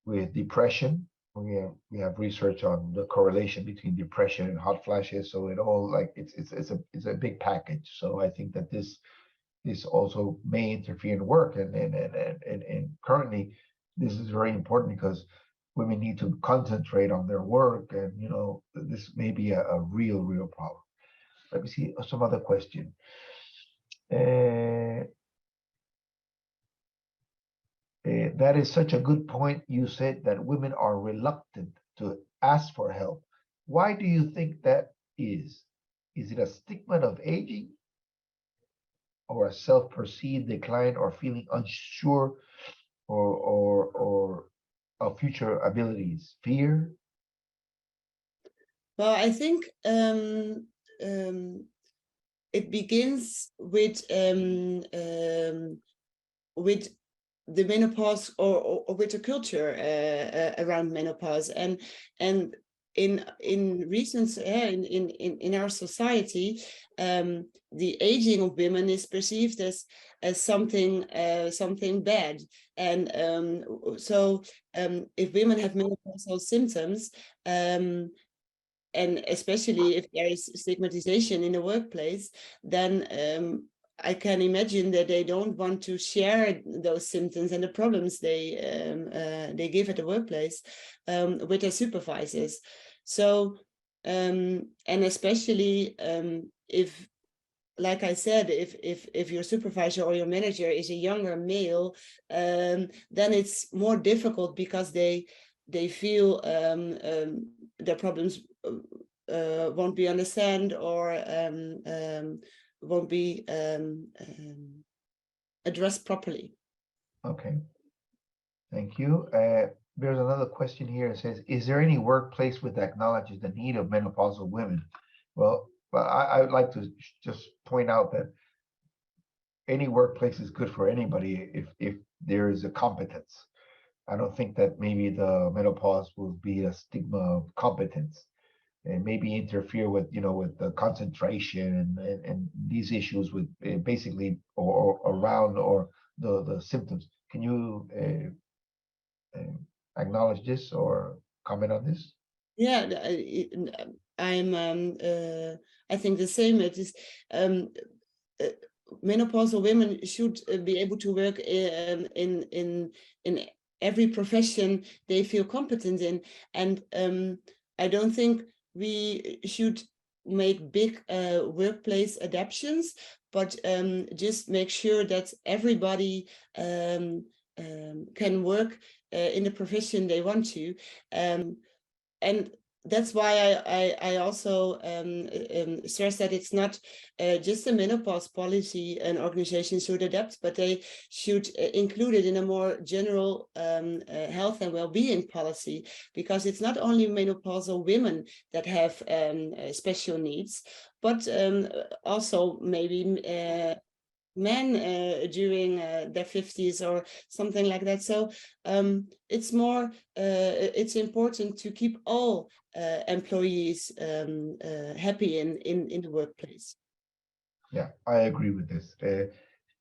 with depression, we have research on the correlation between depression and hot flashes. So it all like it's a big package. So I think that this also may interfere in work, and currently this is very important because women need to concentrate on their work, and this may be a real problem. Let me see some other question. That is such a good point. You said that women are reluctant to ask for help. Why do you think that is? Is it a stigma of aging, or a self-perceived decline, or feeling unsure, or of future abilities? Fear? Well, I think it begins with the menopause, or with the culture around menopause, and in recent in our society, the aging of women is perceived as something bad, and so if women have menopausal symptoms, and especially if there is stigmatization in the workplace, then I can imagine that they don't want to share those symptoms and the problems they give at the workplace with their supervisors. So, and especially if, like I said, if your supervisor or your manager is a younger male, then it's more difficult because they feel their problems won't be understood, or won't be addressed properly. Okay, thank you. There's another question here. It says, is there any workplace which acknowledges the need of menopausal women? Well, I would like to just point out that any workplace is good for anybody if there is a competence. I don't think that maybe the menopause will be a stigma of competence, and maybe interfere with with the concentration and these issues with basically or around or the symptoms. Can you acknowledge this or comment on this? Yeah, I think the same. It is menopausal women should be able to work in every profession they feel competent in, and I don't think we should make big workplace adaptations, but just make sure that everybody can work in the profession they want to, and that's why I also stress that it's not just a menopause policy an organization should adapt, but they should include it in a more general health and well-being policy, because it's not only menopausal women that have special needs, but also maybe men during their 50s or something like that. So it's important to keep all employees happy in the workplace. Yeah, I agree with this.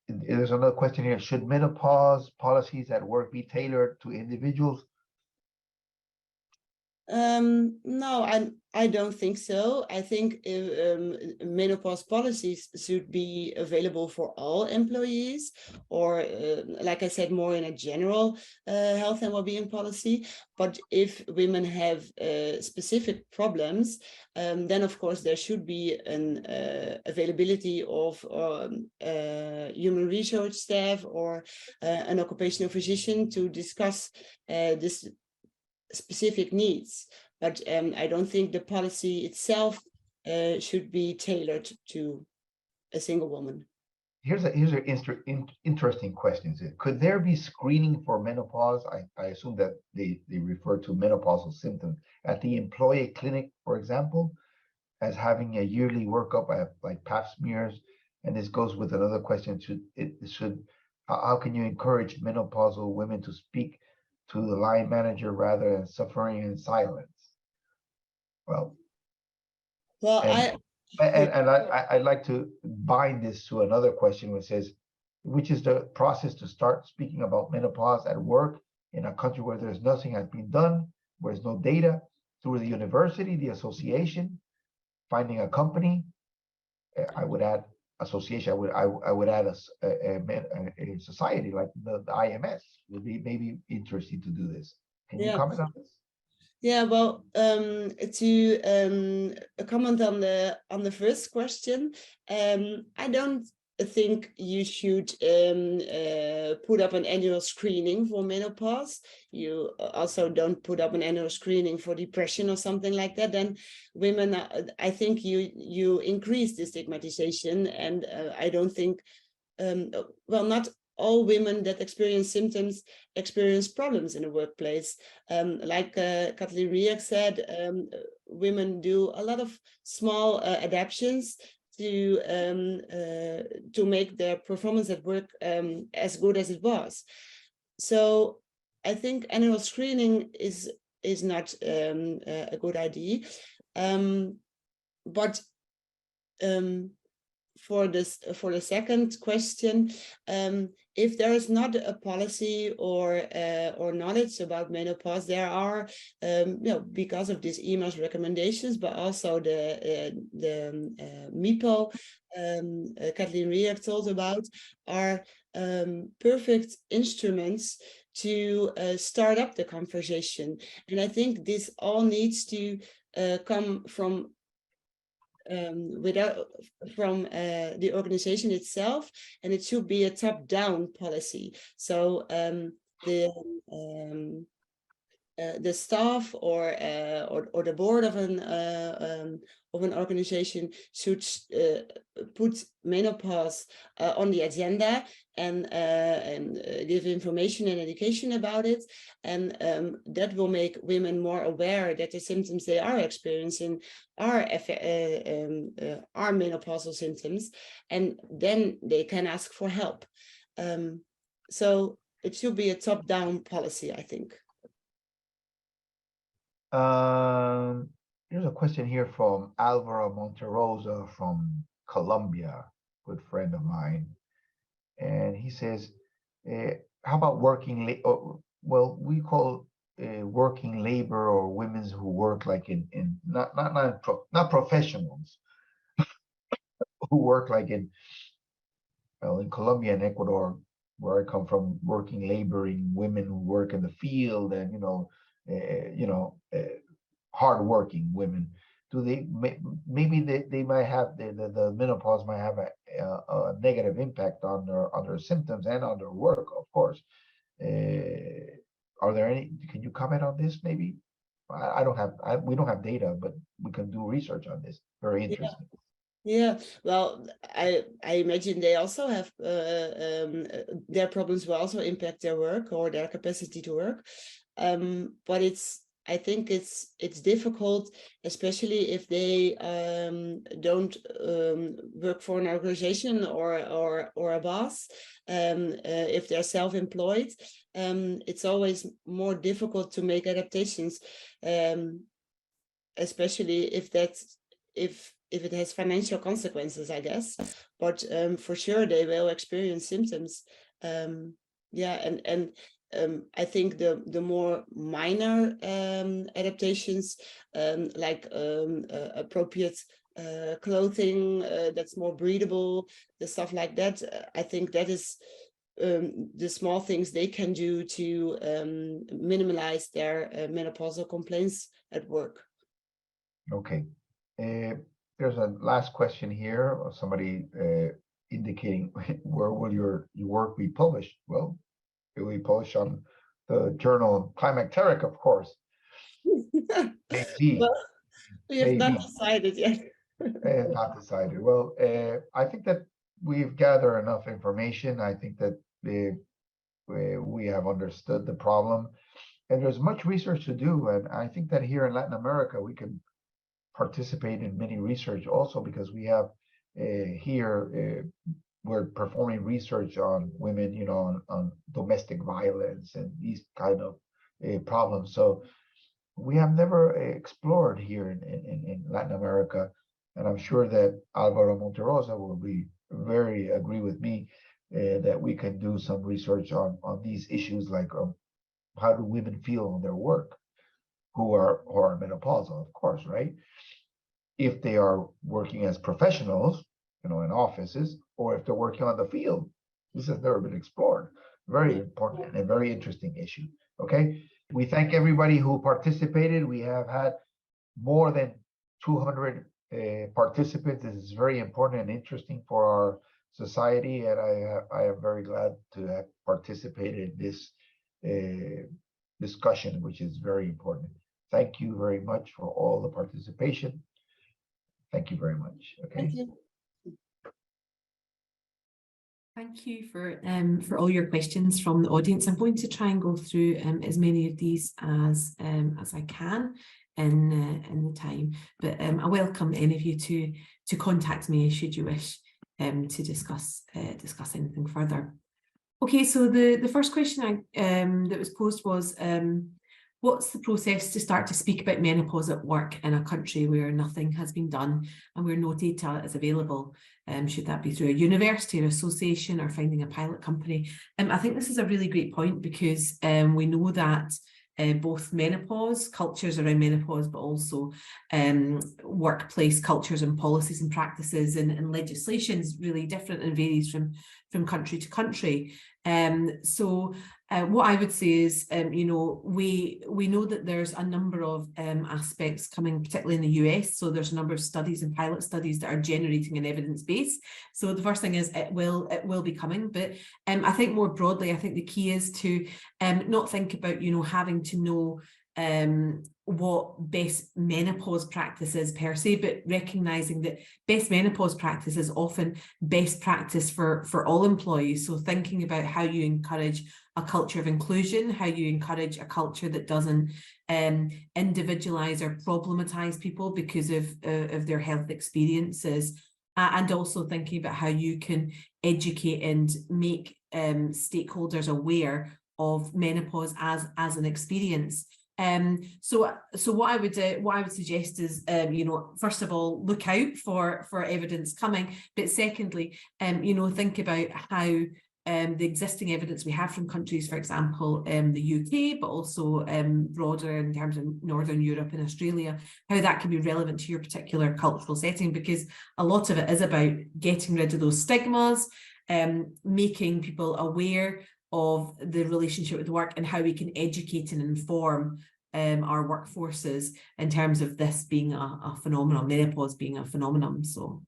There's another question here. Should menopause policies at work be tailored to individuals? No, I don't think so. I think menopause policies should be available for all employees, or like I said, more in a general health and well-being policy. But if women have specific problems, then of course there should be an availability of human resource staff or an occupational physician to discuss this specific needs, but I don't think the policy itself should be tailored to a single woman. Here's an interesting question. Could there be screening for menopause? I assume that they refer to menopausal symptoms at the employee clinic, for example, as having a yearly workup like pap smears. And this goes with another question. How can you encourage menopausal women to speak to the line manager rather than suffering in silence? Well, I'd like to bind this to another question, which says, which is the process to start speaking about menopause at work in a country where there's nothing has been done There's no data through the university, the association, finding a company. I would add association. I would add a society like the IMS would be maybe interesting to do this. Can you comment on this? Yeah, well, to comment on the first question, I don't think you should put up an annual screening for menopause. You also don't put up an annual screening for depression or something like that. Then women, I think you increase the stigmatization, and I don't think, well, not all women that experience symptoms experience problems in the workplace. Like Kathleen Raich said, women do a lot of small adaptations to make their performance at work as good as it was. So I think annual screening is not a good idea. But for the second question, if there is not a policy or knowledge about menopause, there are, because of these EMA's recommendations, but also the MIPO Kathleen Raich told about, are perfect instruments to start up the conversation. And I think this all needs to come from the organization itself, and it should be a top-down policy. So the staff or the board of an organization should put menopause on the agenda and give information and education about it, and that will make women more aware that the symptoms they are experiencing are menopausal symptoms, and then they can ask for help. So it should be a top-down policy, I think. Here's a question here from Alvaro Monterosa from Colombia, good friend of mine, and he says, "How about working? Well, we call working labor or women who work like in not professionals who work like in Colombia and Ecuador, where I come from, working laboring women who work in the field and hardworking women. Do they maybe they might have the menopause might have a negative impact on their symptoms and on their work, of course. Are there any? Can you comment on this? Maybe we don't have data, but we can do research on this. Very interesting. Yeah, well, I imagine they also have their problems will also impact their work or their capacity to work, but I think it's difficult, especially if they don't work for an organization or a boss. If they're self-employed, it's always more difficult to make adaptations, especially if it has financial consequences, I guess. But for sure, they will experience symptoms. I think the more minor adaptations, like appropriate clothing that's more breathable, the stuff like that, I think that is the small things they can do to minimize their menopausal complaints at work. Okay. There's a last question here of somebody indicating where will your work be published? Well, it will be published on the journal Climacteric, of course. Maybe. Well, we have not decided yet. Not decided. Well, I think that we've gathered enough information. I think that we have understood the problem, and there's much research to do. And I think that here in Latin America, we can participate in many research also, because we have here we're performing research on women, on domestic violence and these kind of problems. So we have never explored here in Latin America, and I'm sure that Alvaro Monterosa will be very agree with me that we can do some research on these issues, like how do women feel on their work, who are menopausal, of course, right? If they are working as professionals, in offices, or if they're working on the field. This has never been explored. Very important and a very interesting issue. Okay, we thank everybody who participated. We have had more than 200 participants. This is very important and interesting for our society, and I am very glad to have participated in this discussion, which is very important. Thank you very much for all the participation. Thank you very much. Okay. Thank you. Thank you for all your questions from the audience. I'm going to try and go through as many of these as I can in the time, but I welcome any of you to contact me should you wish to discuss anything further. Okay, so the first question that was posed was, what's the process to start to speak about menopause at work in a country where nothing has been done and where no data is available? Should that be through a university or association or finding a pilot company? I think this is a really great point because we know that both menopause, cultures around menopause, but also workplace cultures and policies and practices and legislation is really different and varies from country to country. So what I would say is, we know that there's a number of aspects coming, particularly in the US. So there's a number of studies and pilot studies that are generating an evidence base. So the first thing is it will be coming. But I think more broadly, I think the key is to not think about, having to know what best menopause practice is per se, but recognizing that best menopause practice is often best practice for all employees. So thinking about how you encourage a culture of inclusion, how you encourage a culture that doesn't individualize or problematize people because of their health experiences, and also thinking about how you can educate and make stakeholders aware of menopause as an experience. So what I would suggest is, first of all, look out for evidence coming, but secondly, think about how the existing evidence we have from countries, for example, the UK, but also broader in terms of Northern Europe and Australia, how that can be relevant to your particular cultural setting, because a lot of it is about getting rid of those stigmas, making people aware of the relationship with work and how we can educate and inform our workforces in terms of this being a phenomenon, menopause being a phenomenon. So,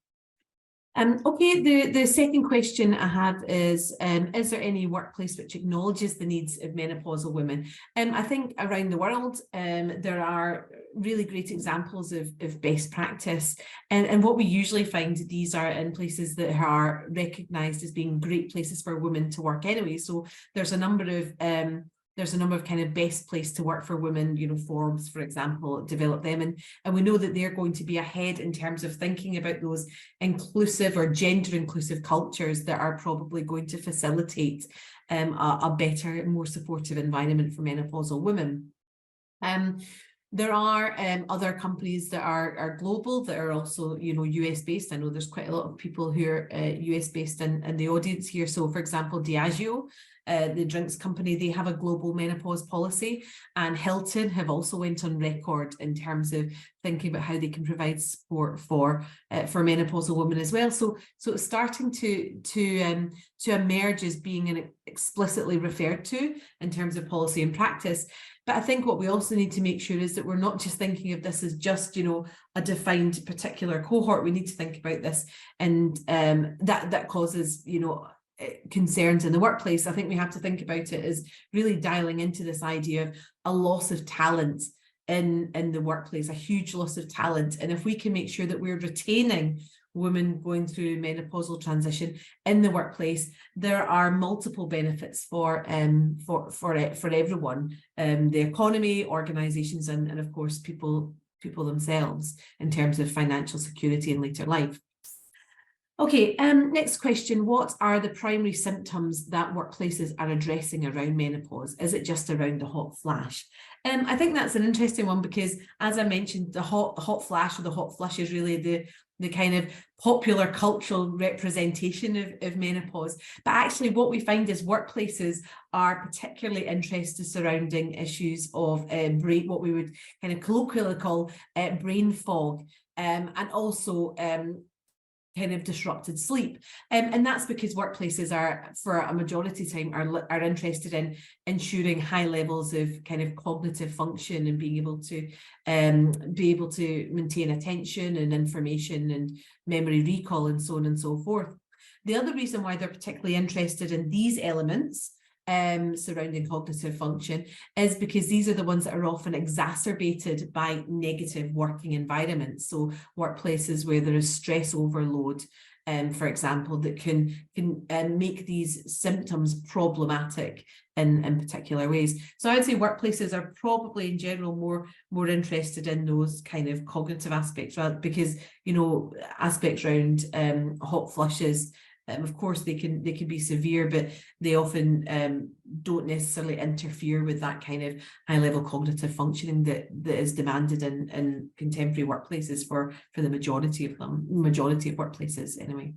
okay, the second question I have is there any workplace which acknowledges the needs of menopausal women? I think around the world there are really great examples of best practice, and what we usually find, these are in places that are recognised as being great places for women to work anyway. So there's a number of kind of best place to work for women, Forbes, for example, develop them. And we know that they're going to be ahead in terms of thinking about those inclusive or gender inclusive cultures that are probably going to facilitate a better, more supportive environment for menopausal women. There are other companies that are global, that are also, US based. I know there's quite a lot of people who are US based in the audience here. So, for example, Diageo, the drinks company, they have a global menopause policy, and Hilton have also went on record in terms of thinking about how they can provide support for menopausal women as well. So it's starting to emerge as being explicitly referred to in terms of policy and practice. But I think what we also need to make sure is that we're not just thinking of this as just, a defined particular cohort. We need to think about this, and that causes, concerns in the workplace. I think we have to think about it as really dialing into this idea of a loss of talent in the workplace, a huge loss of talent. And if we can make sure that we're retaining women going through menopausal transition in the workplace, there are multiple benefits for everyone, the economy, organizations, and of course people themselves, in terms of financial security in later life. Okay, next question. What are the primary symptoms that workplaces are addressing around menopause? Is it just around the hot flash? I think that's an interesting one because, as I mentioned, the hot flash or the hot flush is really the kind of popular cultural representation of menopause. But actually what we find is workplaces are particularly interested surrounding issues of brain, what we would kind of colloquially call brain fog, and also kind of disrupted sleep. And that's because workplaces are, for a majority of time, are interested in ensuring high levels of kind of cognitive function and being able to maintain attention and information and memory recall and so on and so forth. The other reason why they're particularly interested in these elements surrounding cognitive function is because these are the ones that are often exacerbated by negative working environments. So workplaces where there is stress overload, for example, that can make these symptoms problematic in particular ways. So I'd say workplaces are probably in general more interested in those kind of cognitive aspects, right? Because, you know, aspects around hot flushes, of course, they can be severe, but they often don't necessarily interfere with that kind of high-level cognitive functioning that is demanded in contemporary workplaces for the majority of workplaces anyway.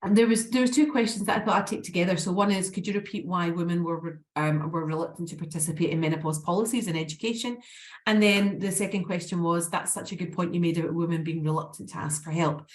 There was two questions that I thought I'd take together. So one is, could you repeat why women were reluctant to participate in menopause policies and education? And then the second question was, that's such a good point you made about women being reluctant to ask for help.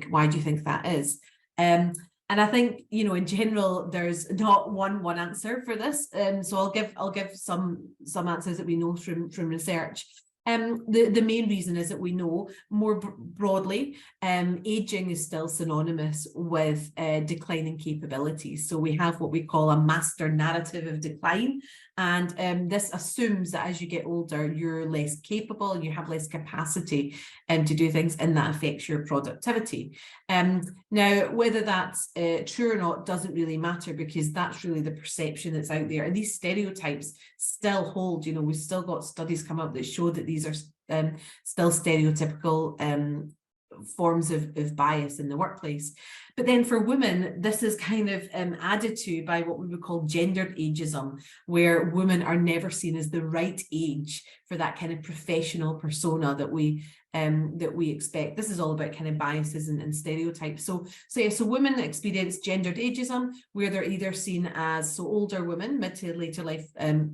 Why do you think that is? And I think, you know, in general, there's not one answer for this. So I'll give some answers that we know from research. The main reason is that we know more broadly, aging is still synonymous with declining capabilities. So we have what we call a master narrative of decline. And this assumes that as you get older, you're less capable and you have less capacity to do things, and that affects your productivity. Now, whether that's true or not doesn't really matter, because that's really the perception that's out there. And these stereotypes still hold. You know, we've still got studies come up that show that these are still stereotypical forms of bias in the workplace. But then for women, this is kind of added to by what we would call gendered ageism, where women are never seen as the right age for that kind of professional persona that we expect. This is all about kind of biases and stereotypes. So women experience gendered ageism, where they're either seen as, so older women, mid to later life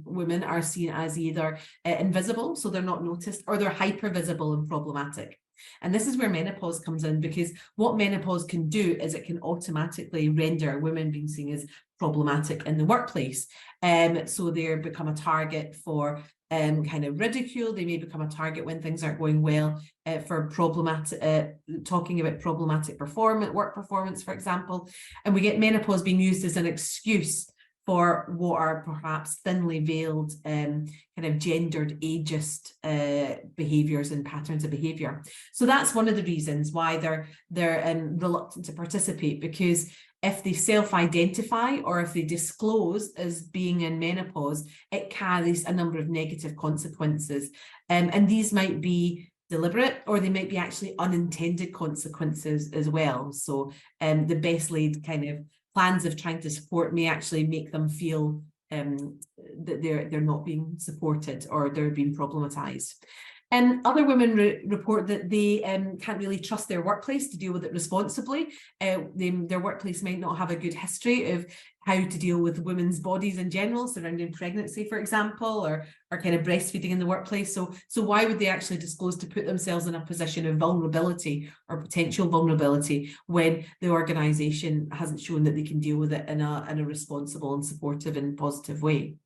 women are seen as either invisible, so they're not noticed, or they're hyper visible and problematic. And this is where menopause comes in, because what menopause can do is it can automatically render women being seen as problematic in the workplace. So they become a target for kind of ridicule. They may become a target when things aren't going well for problematic, talking about problematic work performance, for example. And we get menopause being used as an excuse for what are perhaps thinly veiled kind of gendered ageist behaviours and patterns of behaviour. So that's one of the reasons why they're reluctant to participate, because if they self-identify or if they disclose as being in menopause, it carries a number of negative consequences. And these might be deliberate, or they might be actually unintended consequences as well. So the best laid kind of plans of trying to support may actually make them feel that they're not being supported, or they're being problematized. And other women report that they can't really trust their workplace to deal with it responsibly. Their workplace might not have a good history of how to deal with women's bodies in general, surrounding pregnancy, for example, or kind of breastfeeding in the workplace. So why would they actually disclose to put themselves in a position of vulnerability or potential vulnerability when the organisation hasn't shown that they can deal with it in a responsible and supportive and positive way?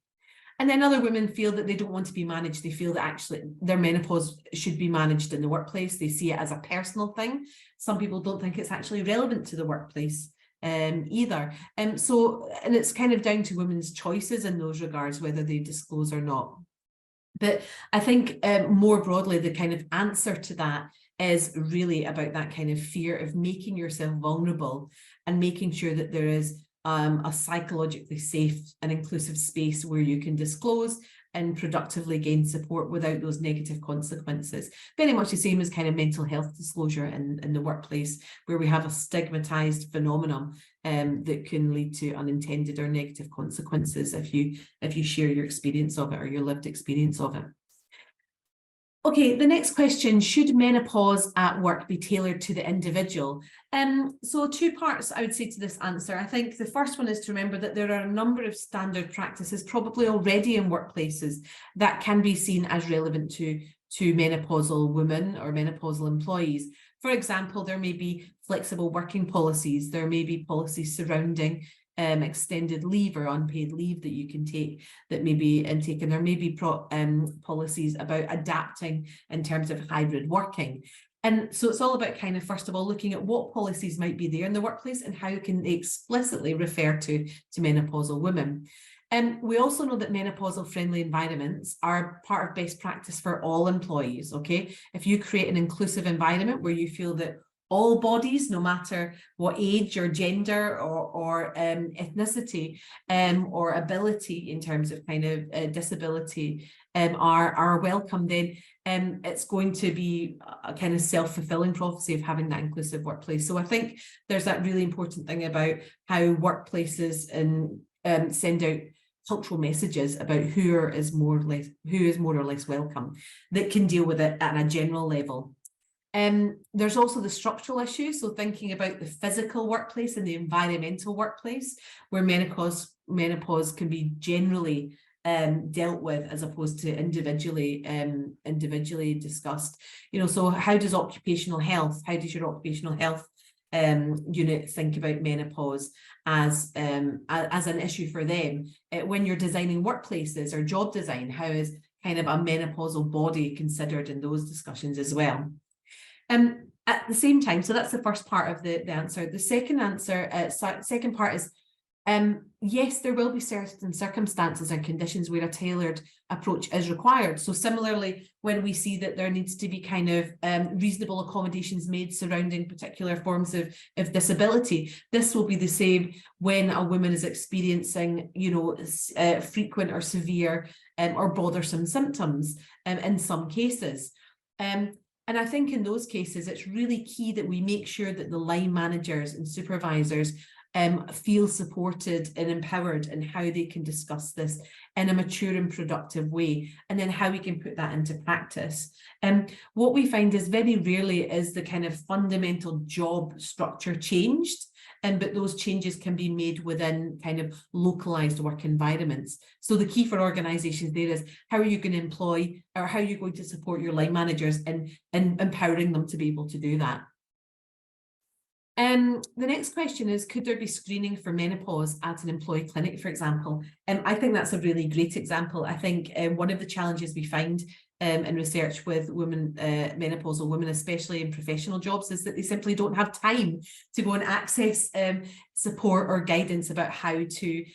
And then other women feel that they don't want to be managed. They feel that actually their menopause should be managed in the workplace. They see it as a personal thing. Some people don't think it's actually relevant to the workplace either. And it's kind of down to women's choices in those regards, whether they disclose or not. But I think more broadly, the kind of answer to that is really about that kind of fear of making yourself vulnerable and making sure that there is a psychologically safe and inclusive space where you can disclose and productively gain support without those negative consequences. Very much the same as kind of mental health disclosure in the workplace, where we have a stigmatized phenomenon that can lead to unintended or negative consequences if you share your experience of it or your lived experience of it. Okay, the next question, should menopause at work be tailored to the individual? So two parts I would say to this answer. I think the first one is to remember that there are a number of standard practices probably already in workplaces that can be seen as relevant to menopausal women or menopausal employees. For example, there may be flexible working policies, there may be policies surrounding extended leave or unpaid leave that you can take that may be taken. There may be policies about adapting in terms of hybrid working. And so it's all about kind of, first of all, looking at what policies might be there in the workplace and how can they explicitly refer to menopausal women. We also know that menopausal friendly environments are part of best practice for all employees, okay? If you create an inclusive environment where you feel that all bodies, no matter what age or gender or ethnicity or ability in terms of kind of disability are welcome, then it's going to be a kind of self-fulfilling prophecy of having that inclusive workplace. So I think there's that really important thing about how workplaces send out cultural messages about who is more or less welcome that can deal with it at a general level. There's also the structural issue, so thinking about the physical workplace and the environmental workplace, where menopause can be generally dealt with as opposed to individually discussed. You know, so how does your occupational health unit think about menopause as an issue for them? When you're designing workplaces or job design, how is kind of a menopausal body considered in those discussions as well? At the same time, so that's the first part of the answer. The second part is, yes, there will be certain circumstances and conditions where a tailored approach is required. So similarly, when we see that there needs to be kind of reasonable accommodations made surrounding particular forms of disability, this will be the same when a woman is experiencing, you know, frequent or severe or bothersome symptoms in some cases. And I think in those cases, it's really key that we make sure that the line managers and supervisors feel supported and empowered in how they can discuss this in a mature and productive way, and then how we can put that into practice. What we find is very rarely is the kind of fundamental job structure changed, but those changes can be made within kind of localized work environments. So the key for organizations there is, how are you going to employ, or how are you going to support your line managers in empowering them to be able to do that? The next question is, could there be screening for menopause at an employee clinic, for example? I think that's a really great example. I think one of the challenges we find in research with women, menopausal women, especially in professional jobs, is that they simply don't have time to go and access support or guidance about how to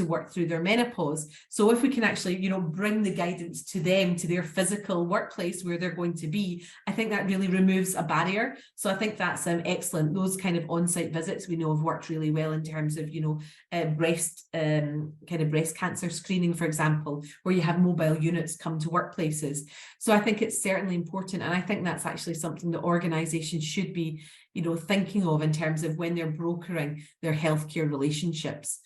work through their menopause. So if we can actually, you know, bring the guidance to them, to their physical workplace where they're going to be, I think that really removes a barrier. So I think that's excellent. Those kind of on-site visits we know have worked really well in terms of, you know, breast cancer screening, for example, where you have mobile units come to workplaces. So I think it's certainly important, and I think that's actually something that organizations should be, you know, thinking of in terms of when they're brokering their healthcare relationships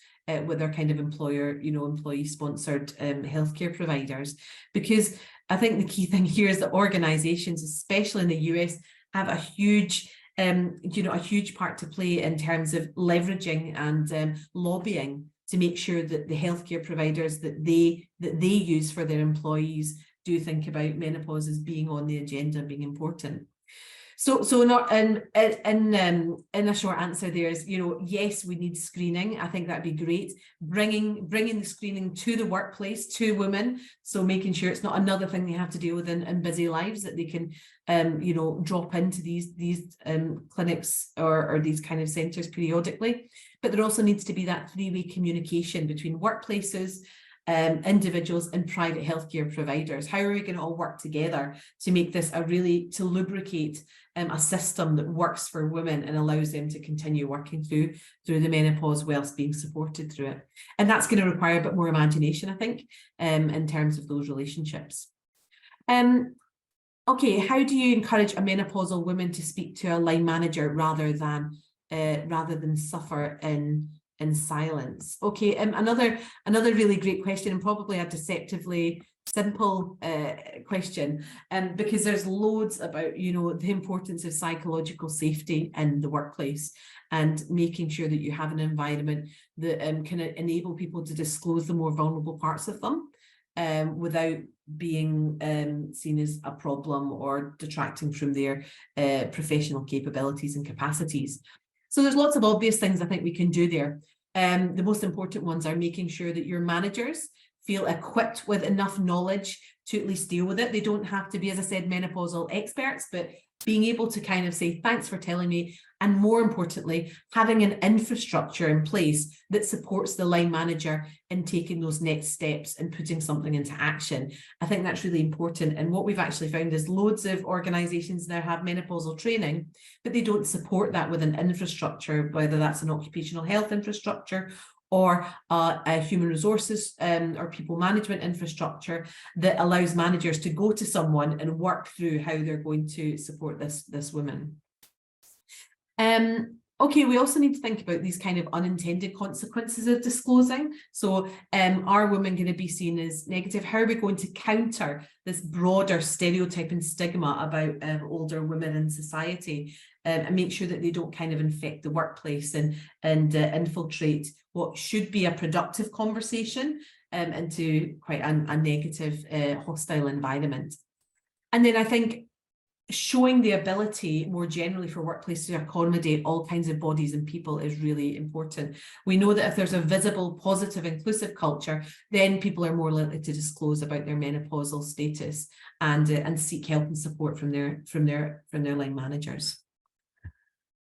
with their kind of employer, you know, employee-sponsored healthcare providers. Because I think the key thing here is that organizations, especially in the US, have a huge a huge part to play in terms of leveraging and lobbying to make sure that the healthcare providers that they use for their employees do think about menopause as being on the agenda and being important. So not in a short answer there is, you know, yes, we need screening. I think that'd be great. Bringing the screening to the workplace, to women. So making sure it's not another thing they have to deal with in busy lives, that they can, you know, drop into these clinics or these kind of centres periodically. But there also needs to be that three-way communication between workplaces, individuals and private healthcare providers. How are we going to all work together to make this to lubricate a system that works for women and allows them to continue working through the menopause whilst being supported through it? And that's going to require a bit more imagination, I think, in terms of those relationships. Okay, how do you encourage a menopausal woman to speak to a line manager rather than suffer in silence? Okay, another really great question, and probably a deceptively simple question, because there's loads about, you know, the importance of psychological safety in the workplace and making sure that you have an environment that can enable people to disclose the more vulnerable parts of them without being seen as a problem or detracting from their professional capabilities and capacities. So there's lots of obvious things I think we can do there. The most important ones are making sure that your managers feel equipped with enough knowledge to at least deal with it. They don't have to be, as I said, menopausal experts, but being able to kind of say, thanks for telling me, and more importantly, having an infrastructure in place that supports the line manager in taking those next steps and putting something into action. I think that's really important. And what we've actually found is loads of organisations now have menopausal training, but they don't support that with an infrastructure, whether that's an occupational health infrastructure or a human resources or people management infrastructure that allows managers to go to someone and work through how they're going to support this woman. Okay, we also need to think about these kind of unintended consequences of disclosing. So are women going to be seen as negative? How are we going to counter this broader stereotype and stigma about older women in society and make sure that they don't kind of infect the workplace and infiltrate what should be a productive conversation into quite a negative, hostile environment? And then I think showing the ability more generally for workplace to accommodate all kinds of bodies and people is really important. We know that if there's a visible, positive, inclusive culture, then people are more likely to disclose about their menopausal status and seek help and support from their line managers.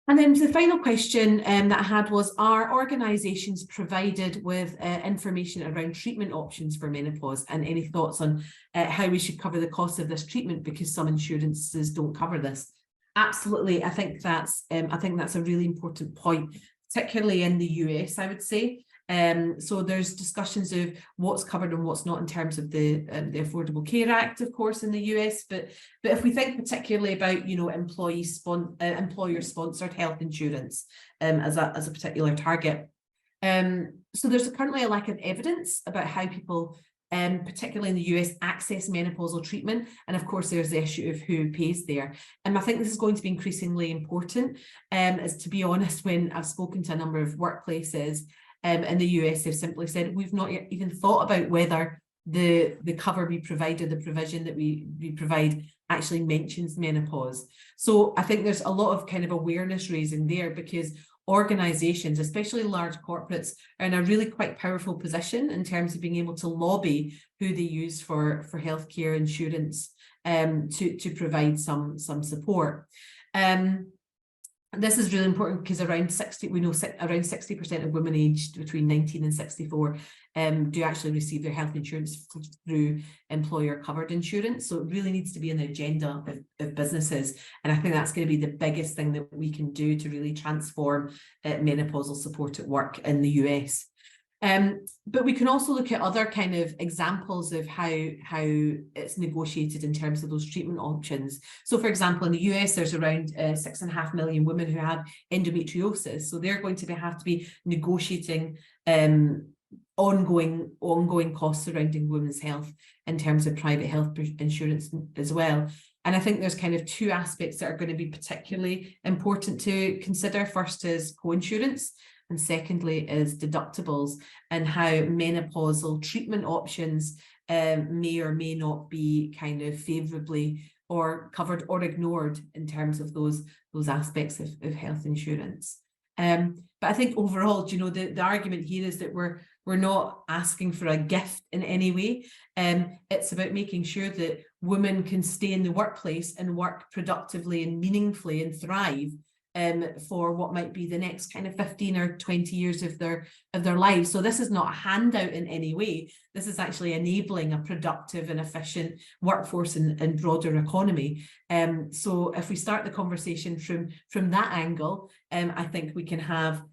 And then the final question that I had was, are organisations provided with information around treatment options for menopause, and any thoughts on how we should cover the cost of this treatment, because some insurances don't cover this? Absolutely, I think that's a really important point, particularly in the US, I would say. So there's discussions of what's covered and what's not in terms of the Affordable Care Act, of course, in the US. But if we think particularly about, you know, employer-sponsored health insurance as a particular target, so there's currently a lack of evidence about how people, particularly in the US, access menopausal treatment. And of course, there's the issue of who pays there. And I think this is going to be increasingly important, as to be honest, when I've spoken to a number of workplaces in the US, they've simply said, we've not yet even thought about whether the cover we provide or the provision that we provide actually mentions menopause. So I think there's a lot of kind of awareness raising there, because organisations, especially large corporates, are in a really quite powerful position in terms of being able to lobby who they use for healthcare insurance to provide some support. This is really important because around 60% of women aged between 19 and 64 do actually receive their health insurance through employer covered insurance. So it really needs to be on the agenda of businesses. And I think that's going to be the biggest thing that we can do to really transform menopausal support at work in the US. But we can also look at other kind of examples of how it's negotiated in terms of those treatment options. So, for example, in the US, there's around 6.5 million women who have endometriosis. So they're going to have to be negotiating ongoing costs surrounding women's health in terms of private health insurance as well. And I think there's kind of two aspects that are going to be particularly important to consider. First is co-insurance, and secondly is deductibles, and how menopausal treatment options may or may not be kind of favourably or covered or ignored in terms of those aspects of health insurance. But I think overall, you know, the argument here is that we're not asking for a gift in any way. It's about making sure that women can stay in the workplace and work productively and meaningfully and thrive for what might be the next kind of 15 or 20 years of their lives. So this is not a handout in any way. This is actually enabling a productive and efficient workforce and broader economy. So if we start the conversation from that angle, I think we can have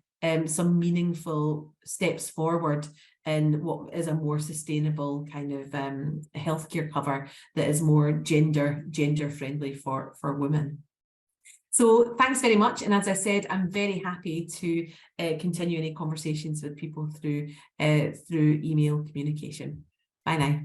some meaningful steps forward in what is a more sustainable kind of healthcare cover that is more gender friendly for women. So thanks very much. And as I said, I'm very happy to continue any conversations with people through email communication. Bye now.